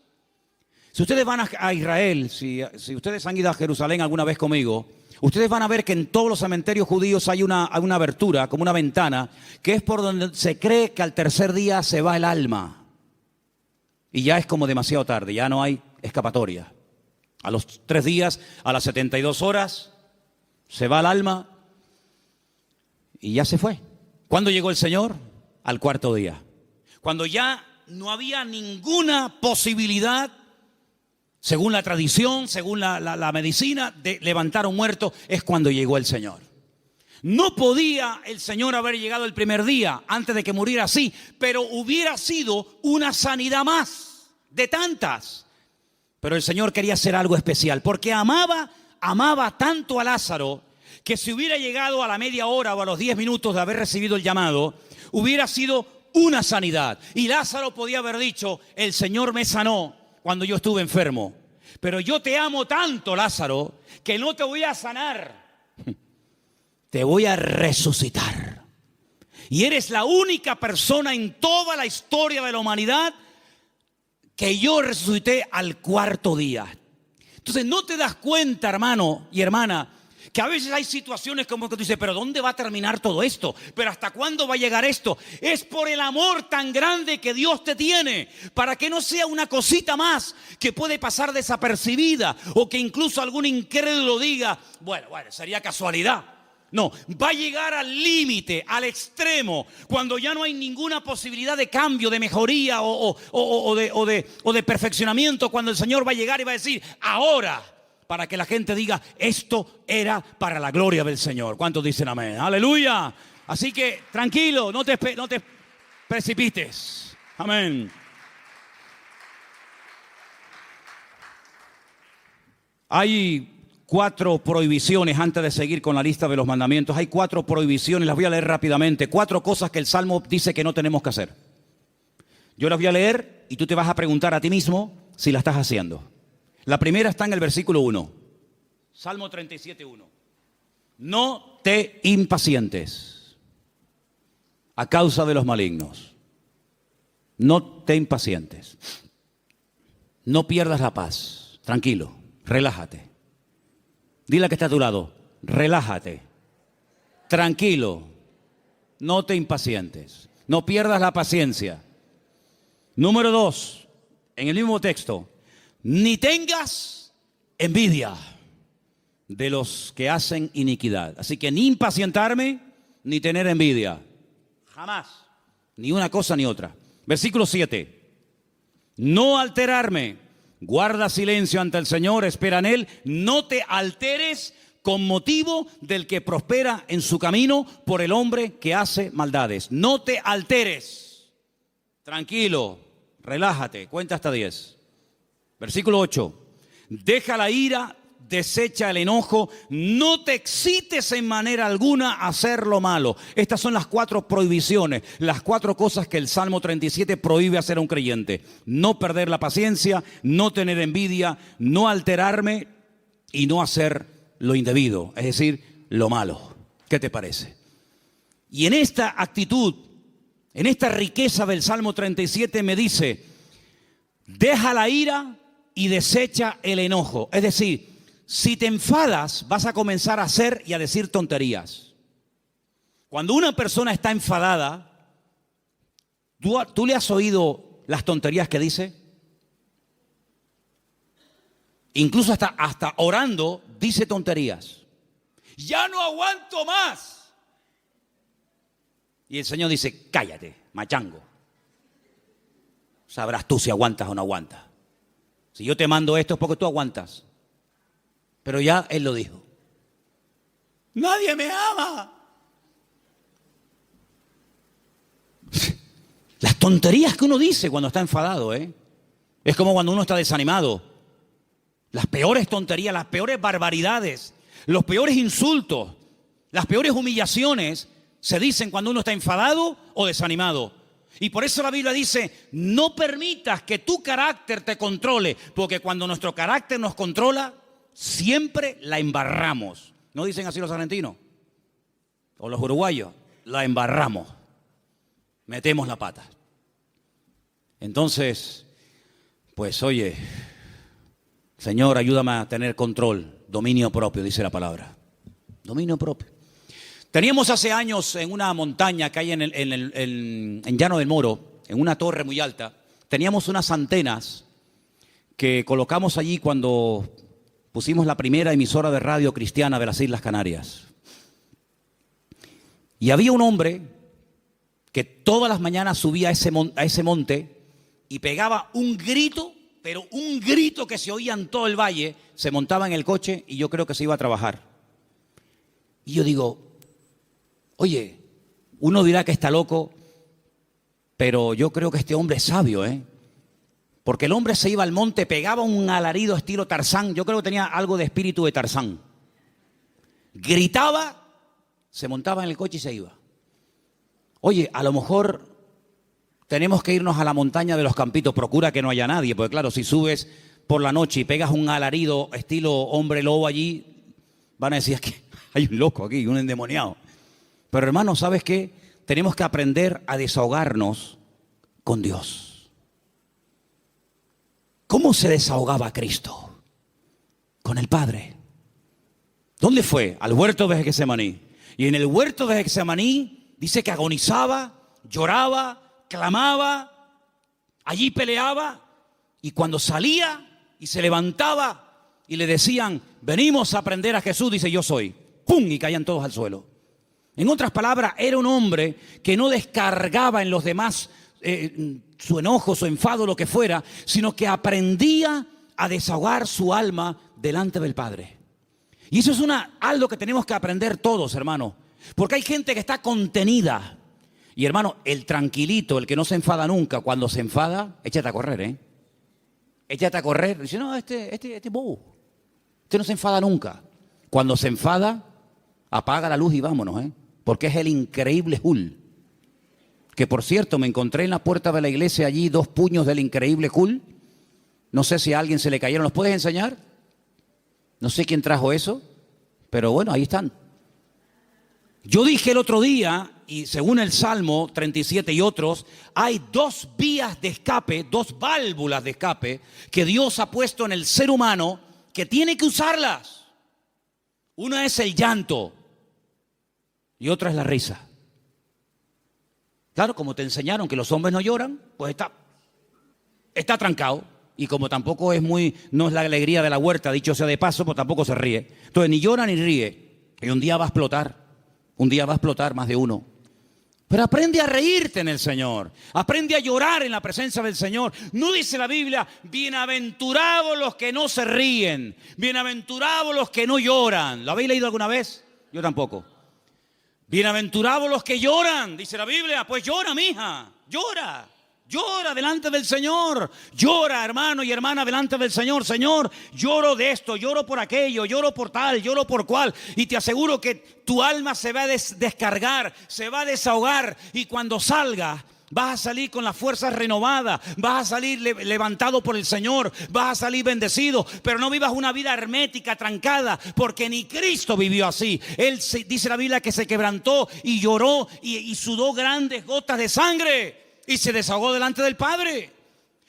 Si ustedes van a Israel, si ustedes han ido a Jerusalén alguna vez conmigo, ustedes van a ver que en todos los cementerios judíos hay una abertura, como una ventana, que es por donde se cree que al tercer día se va el alma. Y ya es como demasiado tarde, ya no hay escapatoria. A los 3 días, a las 72 horas, se va el alma y ya se fue. ¿Cuándo llegó el Señor? Al 4.º día. Cuando ya no había ninguna posibilidad, según la tradición, según la medicina, de levantar a un muerto, es cuando llegó el Señor. No podía el Señor haber llegado el primer día, antes de que muriera así, pero hubiera sido una sanidad más, de tantas. Pero el Señor quería hacer algo especial, porque amaba tanto a Lázaro, que si hubiera llegado a la media hora o a los 10 minutos de haber recibido el llamado, hubiera sido una sanidad. Y Lázaro podía haber dicho, el Señor me sanó cuando yo estuve enfermo. Pero yo te amo tanto, Lázaro, que no te voy a sanar. Te voy a resucitar. Y eres la única persona en toda la historia de la humanidad que yo resucité al 4.º día. Entonces no te das cuenta, hermano y hermana, que a veces hay situaciones como que tú dices, pero ¿dónde va a terminar todo esto? ¿Pero hasta cuándo va a llegar esto? Es por el amor tan grande que Dios te tiene, para que no sea una cosita más que puede pasar desapercibida, o que incluso algún incrédulo diga, bueno, sería casualidad. No, va a llegar al límite, al extremo, cuando ya no hay ninguna posibilidad de cambio, de mejoría o de perfeccionamiento, cuando el Señor va a llegar y va a decir, ahora, para que la gente diga, esto era para la gloria del Señor. ¿Cuántos dicen amén? ¡Aleluya! Así que, tranquilo, no te precipites. Amén. Hay 4 prohibiciones, antes de seguir con la lista de los mandamientos. Hay 4 prohibiciones, las voy a leer rápidamente. 4 cosas que el Salmo dice que no tenemos que hacer. Yo las voy a leer y tú te vas a preguntar a ti mismo si la estás haciendo. La primera está en el versículo 1. Salmo 37:1. No te impacientes a causa de los malignos. No te impacientes. No pierdas la paz. Tranquilo, relájate. Dile a que está a tu lado, relájate. Tranquilo. No te impacientes. No pierdas la paciencia. Número 2, en el mismo texto. Ni tengas envidia de los que hacen iniquidad. Así que ni impacientarme, ni tener envidia. Jamás. Ni una cosa ni otra. Versículo 7. No alterarme. Guarda silencio ante el Señor, espera en Él. No te alteres con motivo del que prospera en su camino por el hombre que hace maldades. No te alteres. Tranquilo, relájate. Cuenta hasta 10. Versículo 8. Deja la ira desecha el enojo, no te excites en manera alguna a hacer lo malo. Estas son las 4 prohibiciones, las 4 cosas que el Salmo 37 prohíbe hacer a un creyente. No perder la paciencia, no tener envidia, no alterarme y no hacer lo indebido, es decir, lo malo. ¿Qué te parece? Y en esta actitud, en esta riqueza del Salmo 37 me dice, deja la ira y desecha el enojo. Es decir, si te enfadas, vas a comenzar a hacer y a decir tonterías. Cuando una persona está enfadada, ¿tú le has oído las tonterías que dice? Incluso hasta orando dice tonterías. Ya no aguanto más. Y el Señor dice, cállate, machango. Sabrás tú si aguantas o no aguantas. Si yo te mando esto es porque tú aguantas. Pero ya Él lo dijo. Nadie me ama. Las tonterías que uno dice cuando está enfadado, es como cuando uno está desanimado. Las peores tonterías, las peores barbaridades, los peores insultos, las peores humillaciones se dicen cuando uno está enfadado o desanimado. Y por eso la Biblia dice, no permitas que tu carácter te controle, porque cuando nuestro carácter nos controla, siempre la embarramos. ¿No dicen así los argentinos? O los uruguayos, la embarramos. Metemos la pata. Entonces, pues oye, Señor, ayúdame a tener control, dominio propio, dice la palabra. Dominio propio. Teníamos hace años en una montaña que hay en Llano del Moro, en una torre muy alta, teníamos unas antenas que colocamos allí cuando pusimos la primera emisora de radio cristiana de las Islas Canarias. Y había un hombre que todas las mañanas subía a ese monte y pegaba un grito, pero un grito que se oía en todo el valle, se montaba en el coche y yo creo que se iba a trabajar. Y yo digo, oye, uno dirá que está loco, pero yo creo que este hombre es sabio, Porque el hombre se iba al monte, pegaba un alarido estilo Tarzán, yo creo que tenía algo de espíritu de Tarzán. Gritaba, se montaba en el coche y se iba. Oye, a lo mejor tenemos que irnos a la montaña de los Campitos, procura que no haya nadie, porque claro, si subes por la noche y pegas un alarido estilo hombre lobo allí, van a decir que hay un loco aquí, un endemoniado. Pero hermano, ¿sabes qué? Tenemos que aprender a desahogarnos con Dios. ¿Cómo se desahogaba Cristo? Con el Padre. ¿Dónde fue? Al huerto de Getsemaní. Y en el huerto de Getsemaní dice que agonizaba, lloraba, clamaba, allí peleaba. Y cuando salía y se levantaba y le decían, venimos a aprender a Jesús, dice, yo soy. ¡Pum! Y caían todos al suelo. En otras palabras, era un hombre que no descargaba en los demás su enojo, su enfado, lo que fuera, sino que aprendía a desahogar su alma delante del Padre. Y eso es algo que tenemos que aprender todos, hermano. Porque hay gente que está contenida. Y hermano, el tranquilito, el que no se enfada nunca, cuando se enfada, échate a correr, Échate a correr. Dice, no, este bobo. Este no se enfada nunca. Cuando se enfada, apaga la luz y vámonos, Porque es el increíble Hulk. Que por cierto, me encontré en la puerta de la iglesia allí 2 puños del increíble Hulk. No sé si a alguien se le cayeron. ¿Los puedes enseñar? No sé quién trajo eso, pero bueno, ahí están. Yo dije el otro día, y según el Salmo 37 y otros, hay 2 vías de escape, 2 válvulas de escape que Dios ha puesto en el ser humano que tiene que usarlas. Una es el llanto y otra es la risa. Claro, como te enseñaron que los hombres no lloran, pues está trancado. Y como tampoco no es la alegría de la huerta, dicho sea de paso, pues tampoco se ríe. Entonces ni llora ni ríe. Y un día va a explotar más de uno. Pero aprende a reírte en el Señor. Aprende a llorar en la presencia del Señor. No dice la Biblia, bienaventurados los que no se ríen. Bienaventurados los que no lloran. ¿Lo habéis leído alguna vez? Yo tampoco. Bienaventurados los que lloran, dice la Biblia. Pues llora, mija. Llora. Llora delante del Señor. Llora, hermano y hermana, delante del Señor. Señor, lloro de esto, lloro por aquello, lloro por tal, lloro por cual. Y te aseguro que tu alma se va a descargar, se va a desahogar. Y cuando salga, vas a salir con las fuerzas renovadas, vas a salir levantado por el Señor, vas a salir bendecido. Pero no vivas una vida hermética, trancada, porque ni Cristo vivió así. Él, dice la Biblia, que se quebrantó y lloró y sudó grandes gotas de sangre. Y se desahogó delante del Padre.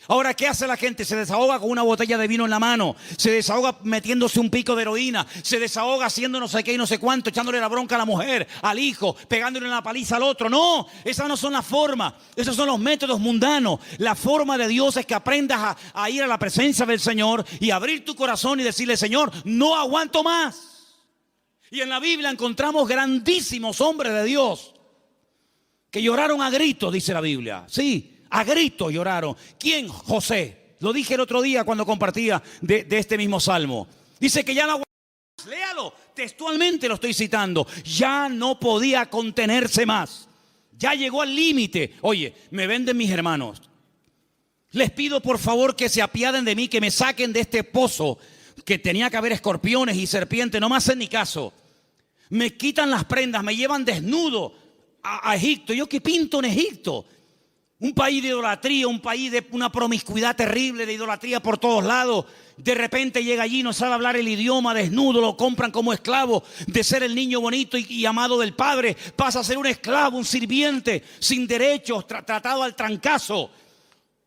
Ahora, ¿qué hace la gente? Se desahoga con una botella de vino en la mano. Se desahoga metiéndose un pico de heroína. Se desahoga haciendo no sé qué y no sé cuánto, echándole la bronca a la mujer, al hijo, pegándole una paliza al otro. No, esas no son las formas. Esos son los métodos mundanos. La forma de Dios es que aprendas a ir a la presencia del Señor y abrir tu corazón y decirle: Señor, no aguanto más. Y en la Biblia encontramos grandísimos hombres de Dios que lloraron a gritos, dice la Biblia. Sí, a gritos lloraron. ¿Quién? José. Lo dije el otro día cuando compartía de este mismo salmo. Dice que ya no aguantaba más. Léalo, textualmente lo estoy citando. Ya no podía contenerse más. Ya llegó al límite. Oye, me venden mis hermanos. Les pido por favor que se apiaden de mí, que me saquen de este pozo que tenía que haber escorpiones y serpientes. No me hacen ni caso. Me quitan las prendas, me llevan desnudo a Egipto. ¿Yo qué pinto en Egipto? Un país de idolatría, un país de una promiscuidad terrible, de idolatría por todos lados. De repente llega allí, no sabe hablar el idioma, desnudo, lo compran como esclavo. De ser el niño bonito y amado del padre, pasa a ser un esclavo, un sirviente, sin derechos, tratado al trancazo,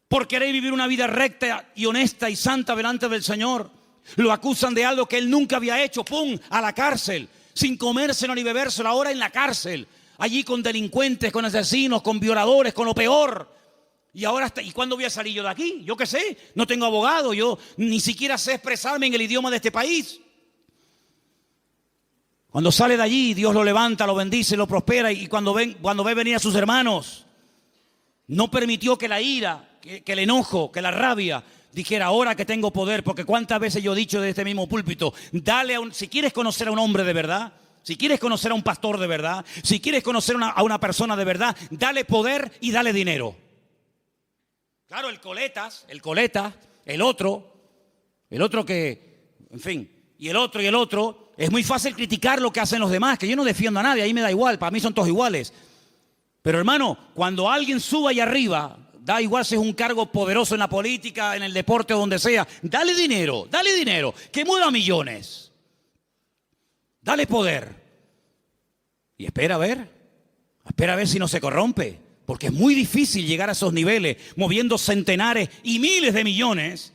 por querer vivir una vida recta y honesta y santa delante del Señor. Lo acusan de algo que él nunca había hecho. ¡Pum! A la cárcel, sin comérselo ni bebérselo, ahora en la cárcel. Allí con delincuentes, con asesinos, con violadores, con lo peor. Y ahora, ¿y cuándo voy a salir yo de aquí? Yo qué sé, no tengo abogado, yo ni siquiera sé expresarme en el idioma de este país. Cuando sale de allí, Dios lo levanta, lo bendice, lo prospera. Y cuando ve venir a sus hermanos, no permitió que la ira, que el enojo, que la rabia dijera: ahora que tengo poder. Porque cuántas veces yo he dicho de este mismo púlpito: si quieres conocer a un hombre de verdad, si quieres conocer a un pastor de verdad, si quieres conocer a una persona de verdad, dale poder y dale dinero. Claro, el coleta, el otro que, en fin, y el otro, es muy fácil criticar lo que hacen los demás, que yo no defiendo a nadie, ahí me da igual, para mí son todos iguales. Pero hermano, cuando alguien suba ahí arriba, da igual si es un cargo poderoso en la política, en el deporte o donde sea, dale dinero, que mueva millones. Dale poder. Y espera a ver si no se corrompe. Porque es muy difícil llegar a esos niveles, moviendo centenares y miles de millones.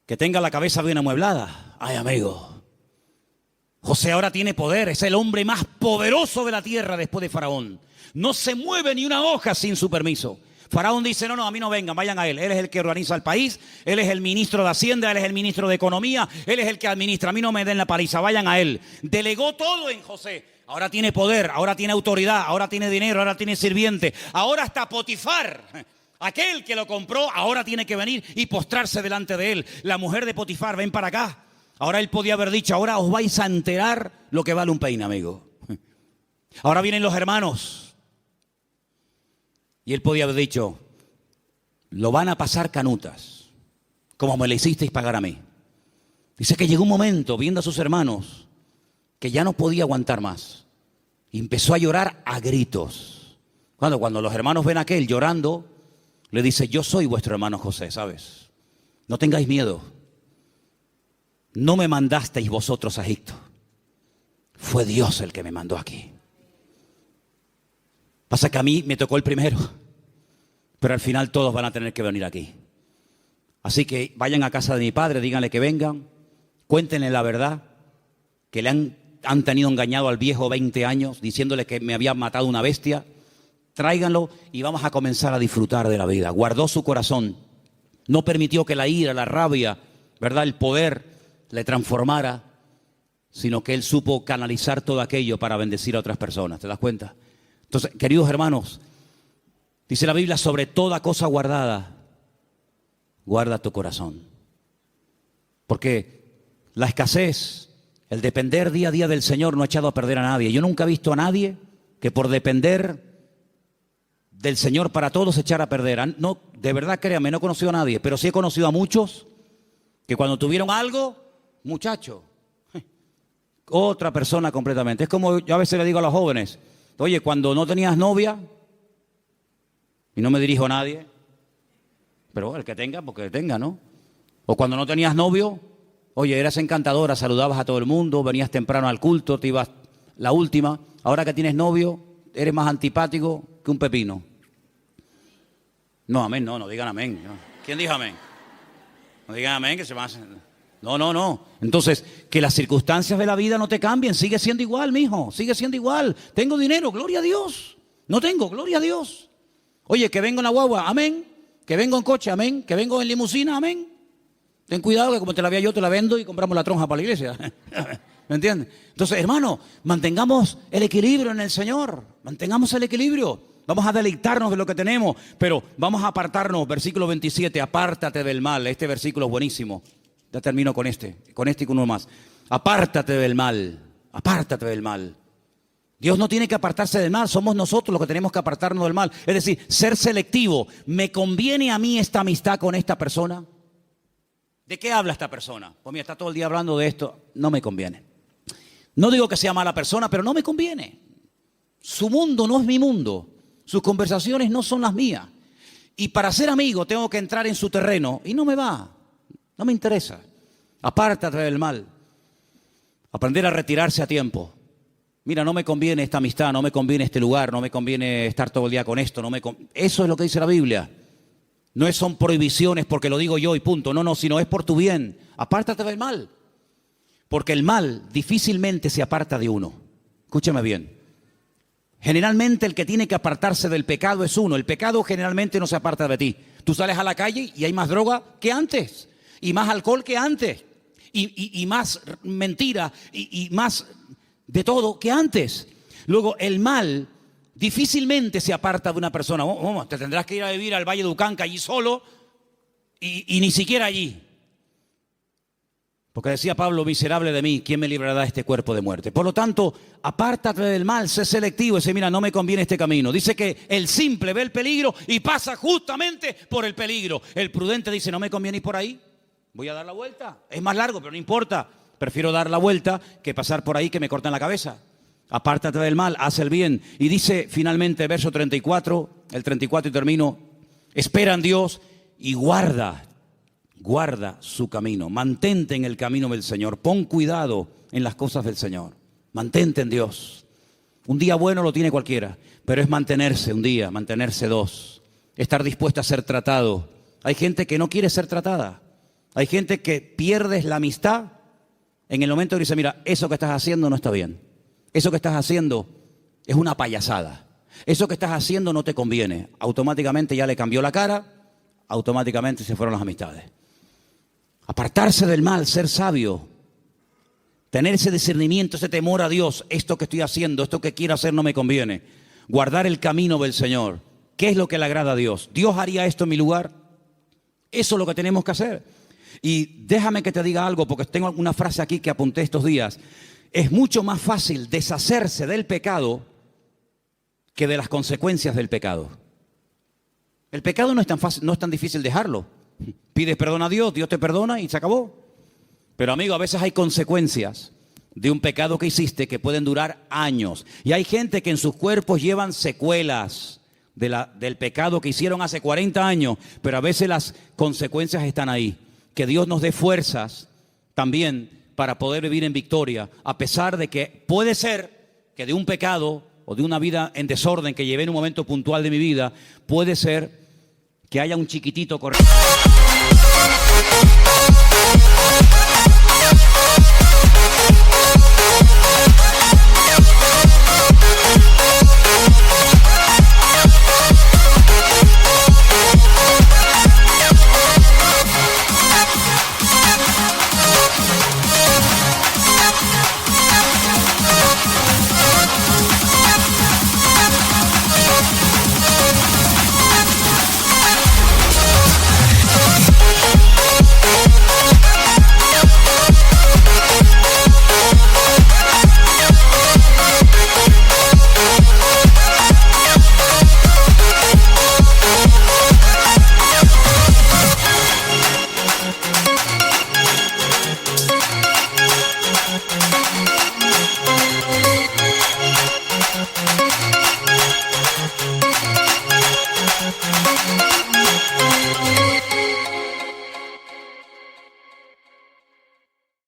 Que tenga la cabeza bien amueblada. Ay, amigo. José ahora tiene poder. Es el hombre más poderoso de la tierra después de Faraón. No se mueve ni una hoja sin su permiso. Faraón dice: no, a mí no vengan, vayan a él. Él es el que organiza el país, él es el ministro de Hacienda, él es el ministro de Economía, él es el que administra. A mí no me den la paliza, vayan a él. Delegó todo en José. Ahora tiene poder, ahora tiene autoridad, ahora tiene dinero, ahora tiene sirviente. Ahora hasta Potifar, aquel que lo compró, ahora tiene que venir y postrarse delante de él. La mujer de Potifar: ven para acá. Ahora él podía haber dicho: ahora os vais a enterar lo que vale un peine, amigo. Ahora vienen los hermanos. Y él podía haber dicho: lo van a pasar canutas, como me le hicisteis pagar a mí. Dice que llegó un momento, viendo a sus hermanos, que ya no podía aguantar más. Y empezó a llorar a gritos. Cuando los hermanos ven a aquel llorando, le dice: yo soy vuestro hermano José, ¿sabes? No tengáis miedo. No me mandasteis vosotros a Egipto. Fue Dios el que me mandó aquí. Pasa que a mí me tocó el primero, pero al final todos van a tener que venir aquí. Así que vayan a casa de mi padre, díganle que vengan, cuéntenle la verdad, que le han tenido engañado al viejo 20 años, diciéndole que me había matado una bestia. Tráiganlo y vamos a comenzar a disfrutar de la vida. Guardó su corazón, no permitió que la ira, la rabia, ¿verdad?, el poder le transformara, sino que él supo canalizar todo aquello para bendecir a otras personas. ¿Te das cuenta? Entonces, queridos hermanos, dice la Biblia: sobre toda cosa guardada, guarda tu corazón. Porque la escasez, el depender día a día del Señor no ha echado a perder a nadie. Yo nunca he visto a nadie que por depender del Señor para todos se echara a perder. No, de verdad, créame, no he conocido a nadie, pero sí he conocido a muchos que cuando tuvieron algo, muchacho, otra persona completamente. Es como yo a veces le digo a los jóvenes, oye, cuando no tenías novia, y no me dirijo a nadie, pero el que tenga, porque tenga, ¿no? O cuando no tenías novio, oye, eras encantadora, saludabas a todo el mundo, venías temprano al culto, te ibas la última. Ahora que tienes novio, eres más antipático que un pepino. No, amén, no digan amén. No. ¿Quién dijo amén? No digan amén, que se van a hacer... No. Entonces, que las circunstancias de la vida no te cambien. Sigue siendo igual, mijo. Sigue siendo igual. Tengo dinero, gloria a Dios. No tengo, gloria a Dios. Oye, que vengo en la guagua, amén. Que vengo en coche, amén. Que vengo en limusina, amén. Ten cuidado que como te la vea yo, te la vendo y compramos la tronja para la iglesia. ¿Me entiendes? Entonces, hermano, mantengamos el equilibrio en el Señor. Mantengamos el equilibrio. Vamos a deleitarnos de lo que tenemos, pero vamos a apartarnos. Versículo 27, apártate del mal. Este versículo es buenísimo. Ya termino con este y con uno más. Apártate del mal, apártate del mal. Dios no tiene que apartarse del mal, somos nosotros los que tenemos que apartarnos del mal. Es decir, ser selectivo. ¿Me conviene a mí esta amistad con esta persona? ¿De qué habla esta persona? Pues mira, está todo el día hablando de esto. No me conviene. No digo que sea mala persona, pero no me conviene. Su mundo no es mi mundo. Sus conversaciones no son las mías. Y para ser amigo tengo que entrar en su terreno y no me va. No me interesa. Apártate del mal. Aprender a retirarse a tiempo. Mira, no me conviene esta amistad, no me conviene este lugar, no me conviene estar todo el día con esto. Eso es lo que dice la Biblia. No son prohibiciones porque lo digo yo y punto. No, sino es por tu bien. Apártate del mal. Porque el mal difícilmente se aparta de uno. Escúchame bien. Generalmente el que tiene que apartarse del pecado es uno. El pecado generalmente no se aparta de ti. Tú sales a la calle y hay más droga que antes. Y más alcohol que antes. Y más mentira. Y más de todo que antes. Luego el mal difícilmente se aparta de una persona. Te tendrás que ir a vivir al Valle de Ucanca allí solo. Y ni siquiera allí. Porque decía Pablo, miserable de mí, ¿quién me librará de este cuerpo de muerte? Por lo tanto, apártate del mal, sé selectivo. Dice, mira, no me conviene este camino. Dice que el simple ve el peligro y pasa justamente por el peligro. El prudente dice, no me conviene ir por ahí, voy a dar la vuelta. Es más largo, pero no importa. Prefiero dar la vuelta que pasar por ahí que me corten la cabeza. Apártate del mal, haz el bien. Y dice finalmente, verso 34, el 34 y termino, espera en Dios y guarda su camino, mantente en el camino del Señor, pon cuidado en las cosas del Señor, mantente en Dios. Un día bueno lo tiene cualquiera, pero es mantenerse un día, mantenerse dos, estar dispuesto a ser tratado. Hay gente que no quiere ser tratada, hay gente que pierdes la amistad en el momento que dice, mira, eso que estás haciendo no está bien, eso que estás haciendo es una payasada, eso que estás haciendo no te conviene. Automáticamente ya le cambió la cara, automáticamente se fueron las amistades. Apartarse del mal, ser sabio, tener ese discernimiento, ese temor a Dios. Esto que estoy haciendo, esto que quiero hacer no me conviene. Guardar el camino del Señor. ¿Qué es lo que le agrada a Dios? ¿Dios haría esto en mi lugar? Eso es lo que tenemos que hacer. Y déjame que te diga algo, porque tengo una frase aquí que apunté estos días. Es mucho más fácil deshacerse del pecado que de las consecuencias del pecado. El pecado no es tan fácil, no es tan difícil dejarlo. Pides perdón a Dios, Dios te perdona y se acabó. Pero amigo, a veces hay consecuencias de un pecado que hiciste que pueden durar años. Y hay gente que en sus cuerpos llevan secuelas del pecado que hicieron hace 40 años. Pero a veces las consecuencias están ahí. Que Dios nos dé fuerzas también para poder vivir en victoria. A pesar de que puede ser que de un pecado o de una vida en desorden que llevé en un momento puntual de mi vida, puede ser que haya un chiquitito correcto.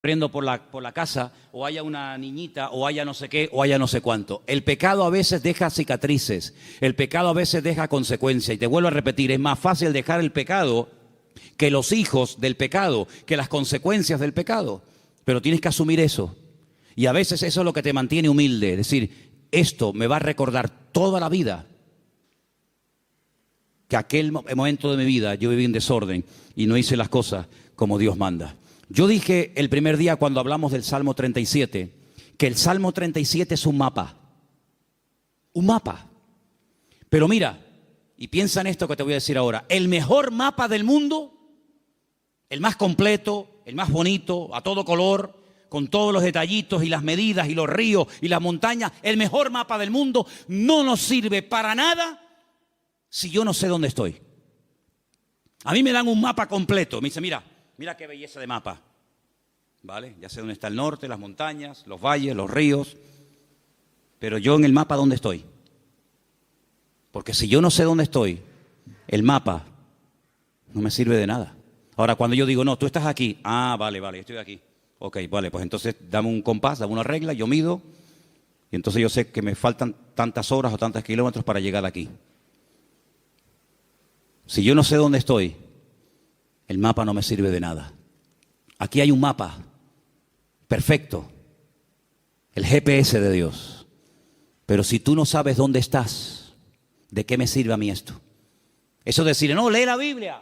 corriendo por la casa, o haya una niñita, o haya no sé qué, o haya no sé cuánto. El pecado a veces deja cicatrices, el pecado a veces deja consecuencias. Y te vuelvo a repetir, es más fácil dejar el pecado que los hijos del pecado, que las consecuencias del pecado. Pero tienes que asumir eso. Y a veces eso es lo que te mantiene humilde, es decir, esto me va a recordar toda la vida que aquel momento de mi vida yo viví en desorden y no hice las cosas como Dios manda. Yo dije el primer día cuando hablamos del Salmo 37, que el Salmo 37 es un mapa. Un mapa. Pero mira, y piensa en esto que te voy a decir ahora, el mejor mapa del mundo, el más completo, el más bonito, a todo color, con todos los detallitos y las medidas y los ríos y las montañas, el mejor mapa del mundo no nos sirve para nada si yo no sé dónde estoy. A mí me dan un mapa completo, me dice, mira qué belleza de mapa, ¿vale? Ya sé dónde está el norte, las montañas, los valles, los ríos, pero yo en el mapa, ¿dónde estoy? Porque si yo no sé dónde estoy, el mapa no me sirve de nada. Ahora, cuando yo digo, no, tú estás aquí, vale, estoy aquí. Ok, vale, pues entonces dame un compás, dame una regla, yo mido, y entonces yo sé que me faltan tantas horas o tantos kilómetros para llegar aquí. Si yo no sé dónde estoy, el mapa no me sirve de nada. Aquí hay un mapa perfecto, el GPS de Dios. Pero si tú no sabes dónde estás, ¿de qué me sirve a mí esto? Eso de decir, no, lee la Biblia.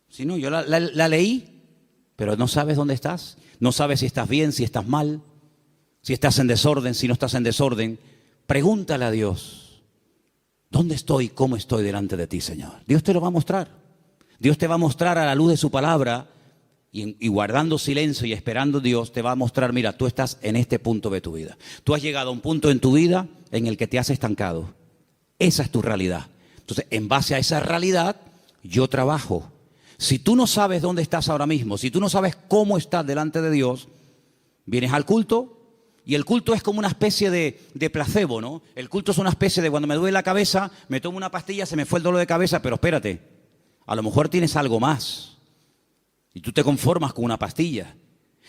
Si no, yo la leí. Pero no sabes dónde estás, no sabes si estás bien, si estás mal, si estás en desorden, si no estás en desorden. Pregúntale a Dios, ¿dónde estoy? ¿Cómo estoy delante de ti, Señor? Dios te lo va a mostrar. Dios te va a mostrar a la luz de su palabra y guardando silencio y esperando a Dios, te va a mostrar, mira, tú estás en este punto de tu vida. Tú has llegado a un punto en tu vida en el que te has estancado. Esa es tu realidad. Entonces, en base a esa realidad, yo trabajo. Si tú no sabes dónde estás ahora mismo, si tú no sabes cómo estás delante de Dios, vienes al culto y el culto es como una especie de placebo, ¿no? El culto es una especie de cuando me duele la cabeza, me tomo una pastilla, se me fue el dolor de cabeza, pero espérate, a lo mejor tienes algo más y tú te conformas con una pastilla.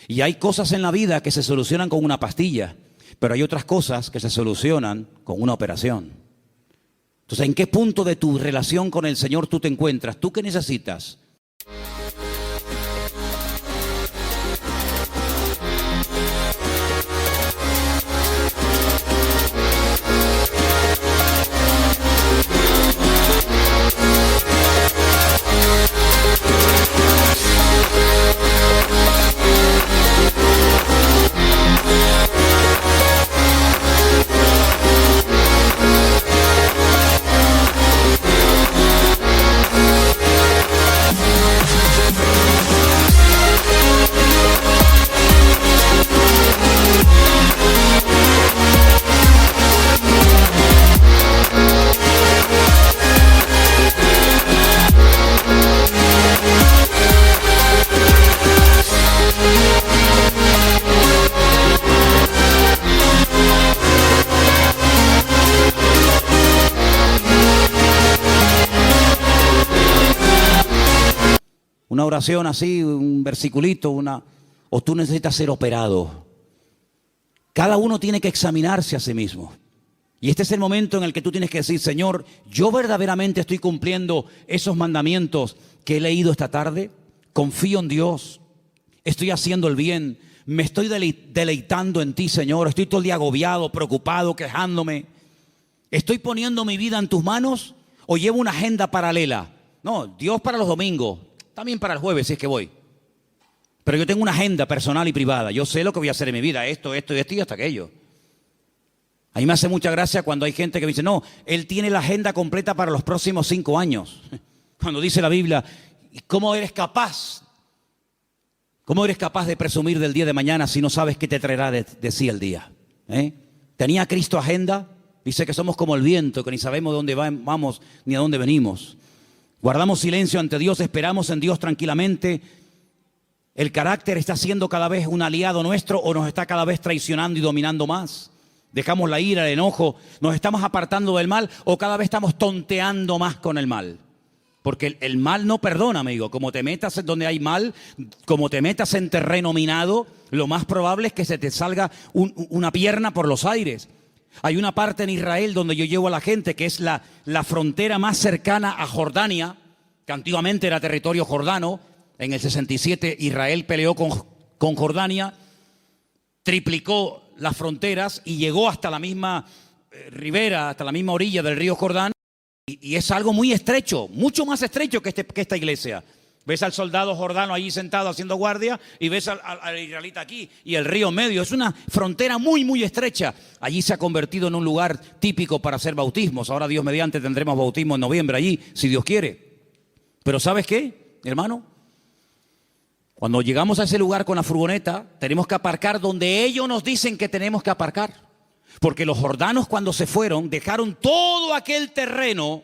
Y hay cosas en la vida que se solucionan con una pastilla, pero hay otras cosas que se solucionan con una operación. Entonces, ¿en qué punto de tu relación con el Señor tú te encuentras? ¿Tú qué necesitas? Una oración así, un versiculito, o tú necesitas ser operado. Cada uno tiene que examinarse a sí mismo. Y este es el momento en el que tú tienes que decir, Señor, ¿yo verdaderamente estoy cumpliendo esos mandamientos que he leído esta tarde? Confío en Dios, estoy haciendo el bien, me estoy deleitando en ti, Señor. Estoy todo el día agobiado, preocupado, quejándome. ¿Estoy poniendo mi vida en tus manos o llevo una agenda paralela? No, Dios para los domingos. También para el jueves, si es que voy. Pero yo tengo una agenda personal y privada. Yo sé lo que voy a hacer en mi vida, esto y hasta aquello. A mí me hace mucha gracia cuando hay gente que me dice, no, él tiene la agenda completa para los próximos 5 años. Cuando dice la Biblia, ¿cómo eres capaz? ¿Cómo eres capaz de presumir del día de mañana si no sabes qué te traerá de sí el día? ¿Tenía Cristo agenda? Dice que somos como el viento, que ni sabemos de dónde vamos ni a dónde venimos. Guardamos silencio ante Dios, esperamos en Dios tranquilamente. ¿El carácter está siendo cada vez un aliado nuestro o nos está cada vez traicionando y dominando más? ¿Dejamos la ira, el enojo, nos estamos apartando del mal o cada vez estamos tonteando más con el mal? Porque el mal no perdona, amigo. Como te metas donde hay mal, como te metas en terreno minado, lo más probable es que se te salga una pierna por los aires. Hay una parte en Israel donde yo llevo a la gente que es la frontera más cercana a Jordania, que antiguamente era territorio jordano. En el 67 Israel peleó con Jordania, triplicó las fronteras y llegó hasta la misma ribera, hasta la misma orilla del río Jordán. Y es algo muy estrecho, mucho más estrecho que esta iglesia. Ves al soldado jordano allí sentado haciendo guardia y ves al israelita aquí y el río medio. Es una frontera muy, muy estrecha. Allí se ha convertido en un lugar típico para hacer bautismos. Ahora, Dios mediante, tendremos bautismo en noviembre allí, si Dios quiere. Pero ¿sabes qué, hermano? Cuando llegamos a ese lugar con la furgoneta, tenemos que aparcar donde ellos nos dicen que tenemos que aparcar. Porque los jordanos, cuando se fueron, dejaron todo aquel terreno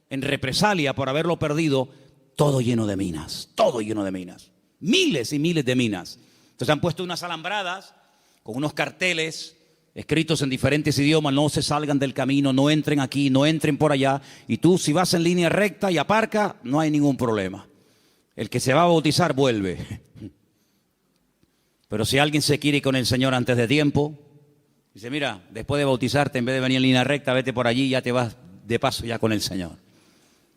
en represalia por haberlo perdido, todo lleno de minas, todo lleno de minas. Miles y miles de minas. Entonces han puesto unas alambradas con unos carteles escritos en diferentes idiomas: no se salgan del camino, no entren aquí, no entren por allá. Y tú, si vas en línea recta y aparca, no hay ningún problema. El que se va a bautizar vuelve. Pero si alguien se quiere ir con el Señor antes de tiempo, dice: mira, después de bautizarte, en vez de venir en línea recta, vete por allí y ya te vas de paso ya con el Señor.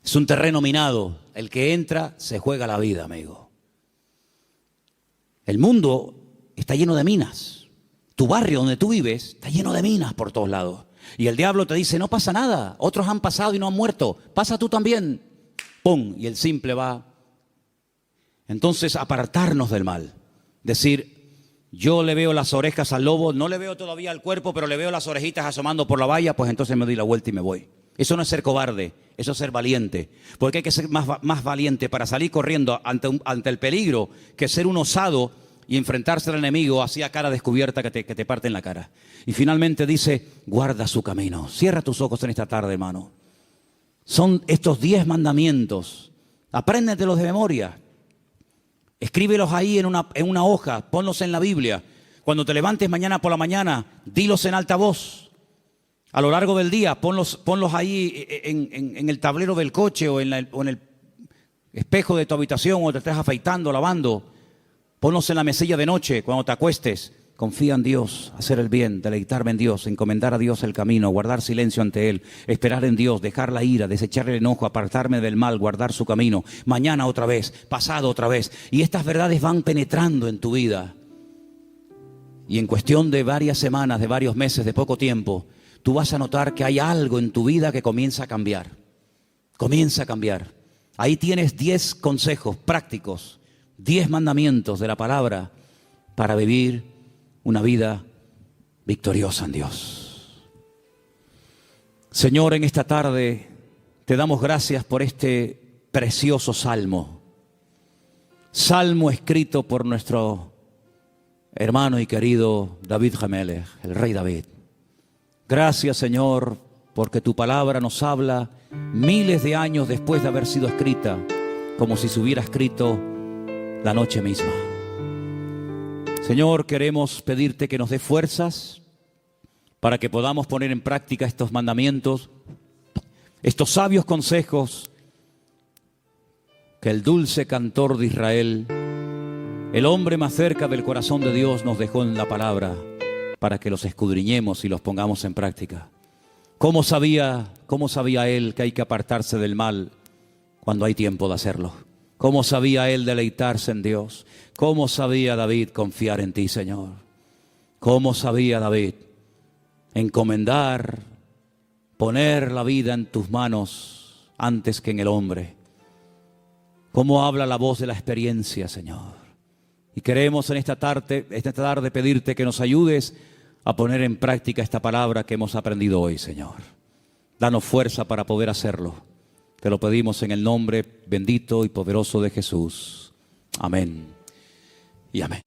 Es un terreno minado. El que entra se juega la vida, amigo. El mundo está lleno de minas. Tu barrio donde tú vives está lleno de minas por todos lados. Y el diablo te dice: no pasa nada, otros han pasado y no han muerto, pasa tú también. ¡Pum! Y el simple va. Entonces, apartarnos del mal. Decir: yo le veo las orejas al lobo, no le veo todavía el cuerpo, pero le veo las orejitas asomando por la valla, pues entonces me doy la vuelta y me voy. Eso no es ser cobarde, eso es ser valiente. Porque hay que ser más valiente para salir corriendo ante el peligro que ser un osado y enfrentarse al enemigo así a cara descubierta que te parte en la cara. Y finalmente dice: guarda su camino. Cierra tus ojos en esta tarde, hermano. Son estos 10 mandamientos. Apréndetelos de memoria. Escríbelos ahí en una hoja, ponlos en la Biblia. Cuando te levantes mañana por la mañana, dilos en alta voz. A lo largo del día, ponlos ahí en el tablero del coche o en el espejo de tu habitación, o te estés afeitando, lavando. Ponlos en la mesilla de noche cuando te acuestes. Confía en Dios, hacer el bien, deleitarme en Dios, encomendar a Dios el camino, guardar silencio ante Él, esperar en Dios, dejar la ira, desechar el enojo, apartarme del mal, guardar su camino. Mañana otra vez, pasado otra vez. Y estas verdades van penetrando en tu vida. Y en cuestión de varias semanas, de varios meses, de poco tiempo, tú vas a notar que hay algo en tu vida que comienza a cambiar. Comienza a cambiar. Ahí tienes 10 consejos prácticos, 10 mandamientos de la palabra para vivir una vida victoriosa en Dios. Señor, en esta tarde te damos gracias por este precioso salmo. Salmo escrito por nuestro hermano y querido David Hamelech, el rey David. Gracias, Señor, porque tu palabra nos habla miles de años después de haber sido escrita, como si se hubiera escrito la noche misma. Señor, queremos pedirte que nos dé fuerzas para que podamos poner en práctica estos mandamientos, estos sabios consejos que el dulce cantor de Israel, el hombre más cerca del corazón de Dios, nos dejó en la palabra para que los escudriñemos y los pongamos en práctica. ¿Cómo sabía él que hay que apartarse del mal cuando hay tiempo de hacerlo? ¿Cómo sabía él deleitarse en Dios? ¿Cómo sabía David confiar en ti, Señor? ¿Cómo sabía David encomendar, poner la vida en tus manos antes que en el hombre? ¿Cómo habla la voz de la experiencia, Señor? Y queremos en esta tarde pedirte que nos ayudes a poner en práctica esta palabra que hemos aprendido hoy, Señor. Danos fuerza para poder hacerlo. Te lo pedimos en el nombre bendito y poderoso de Jesús. Amén y amén.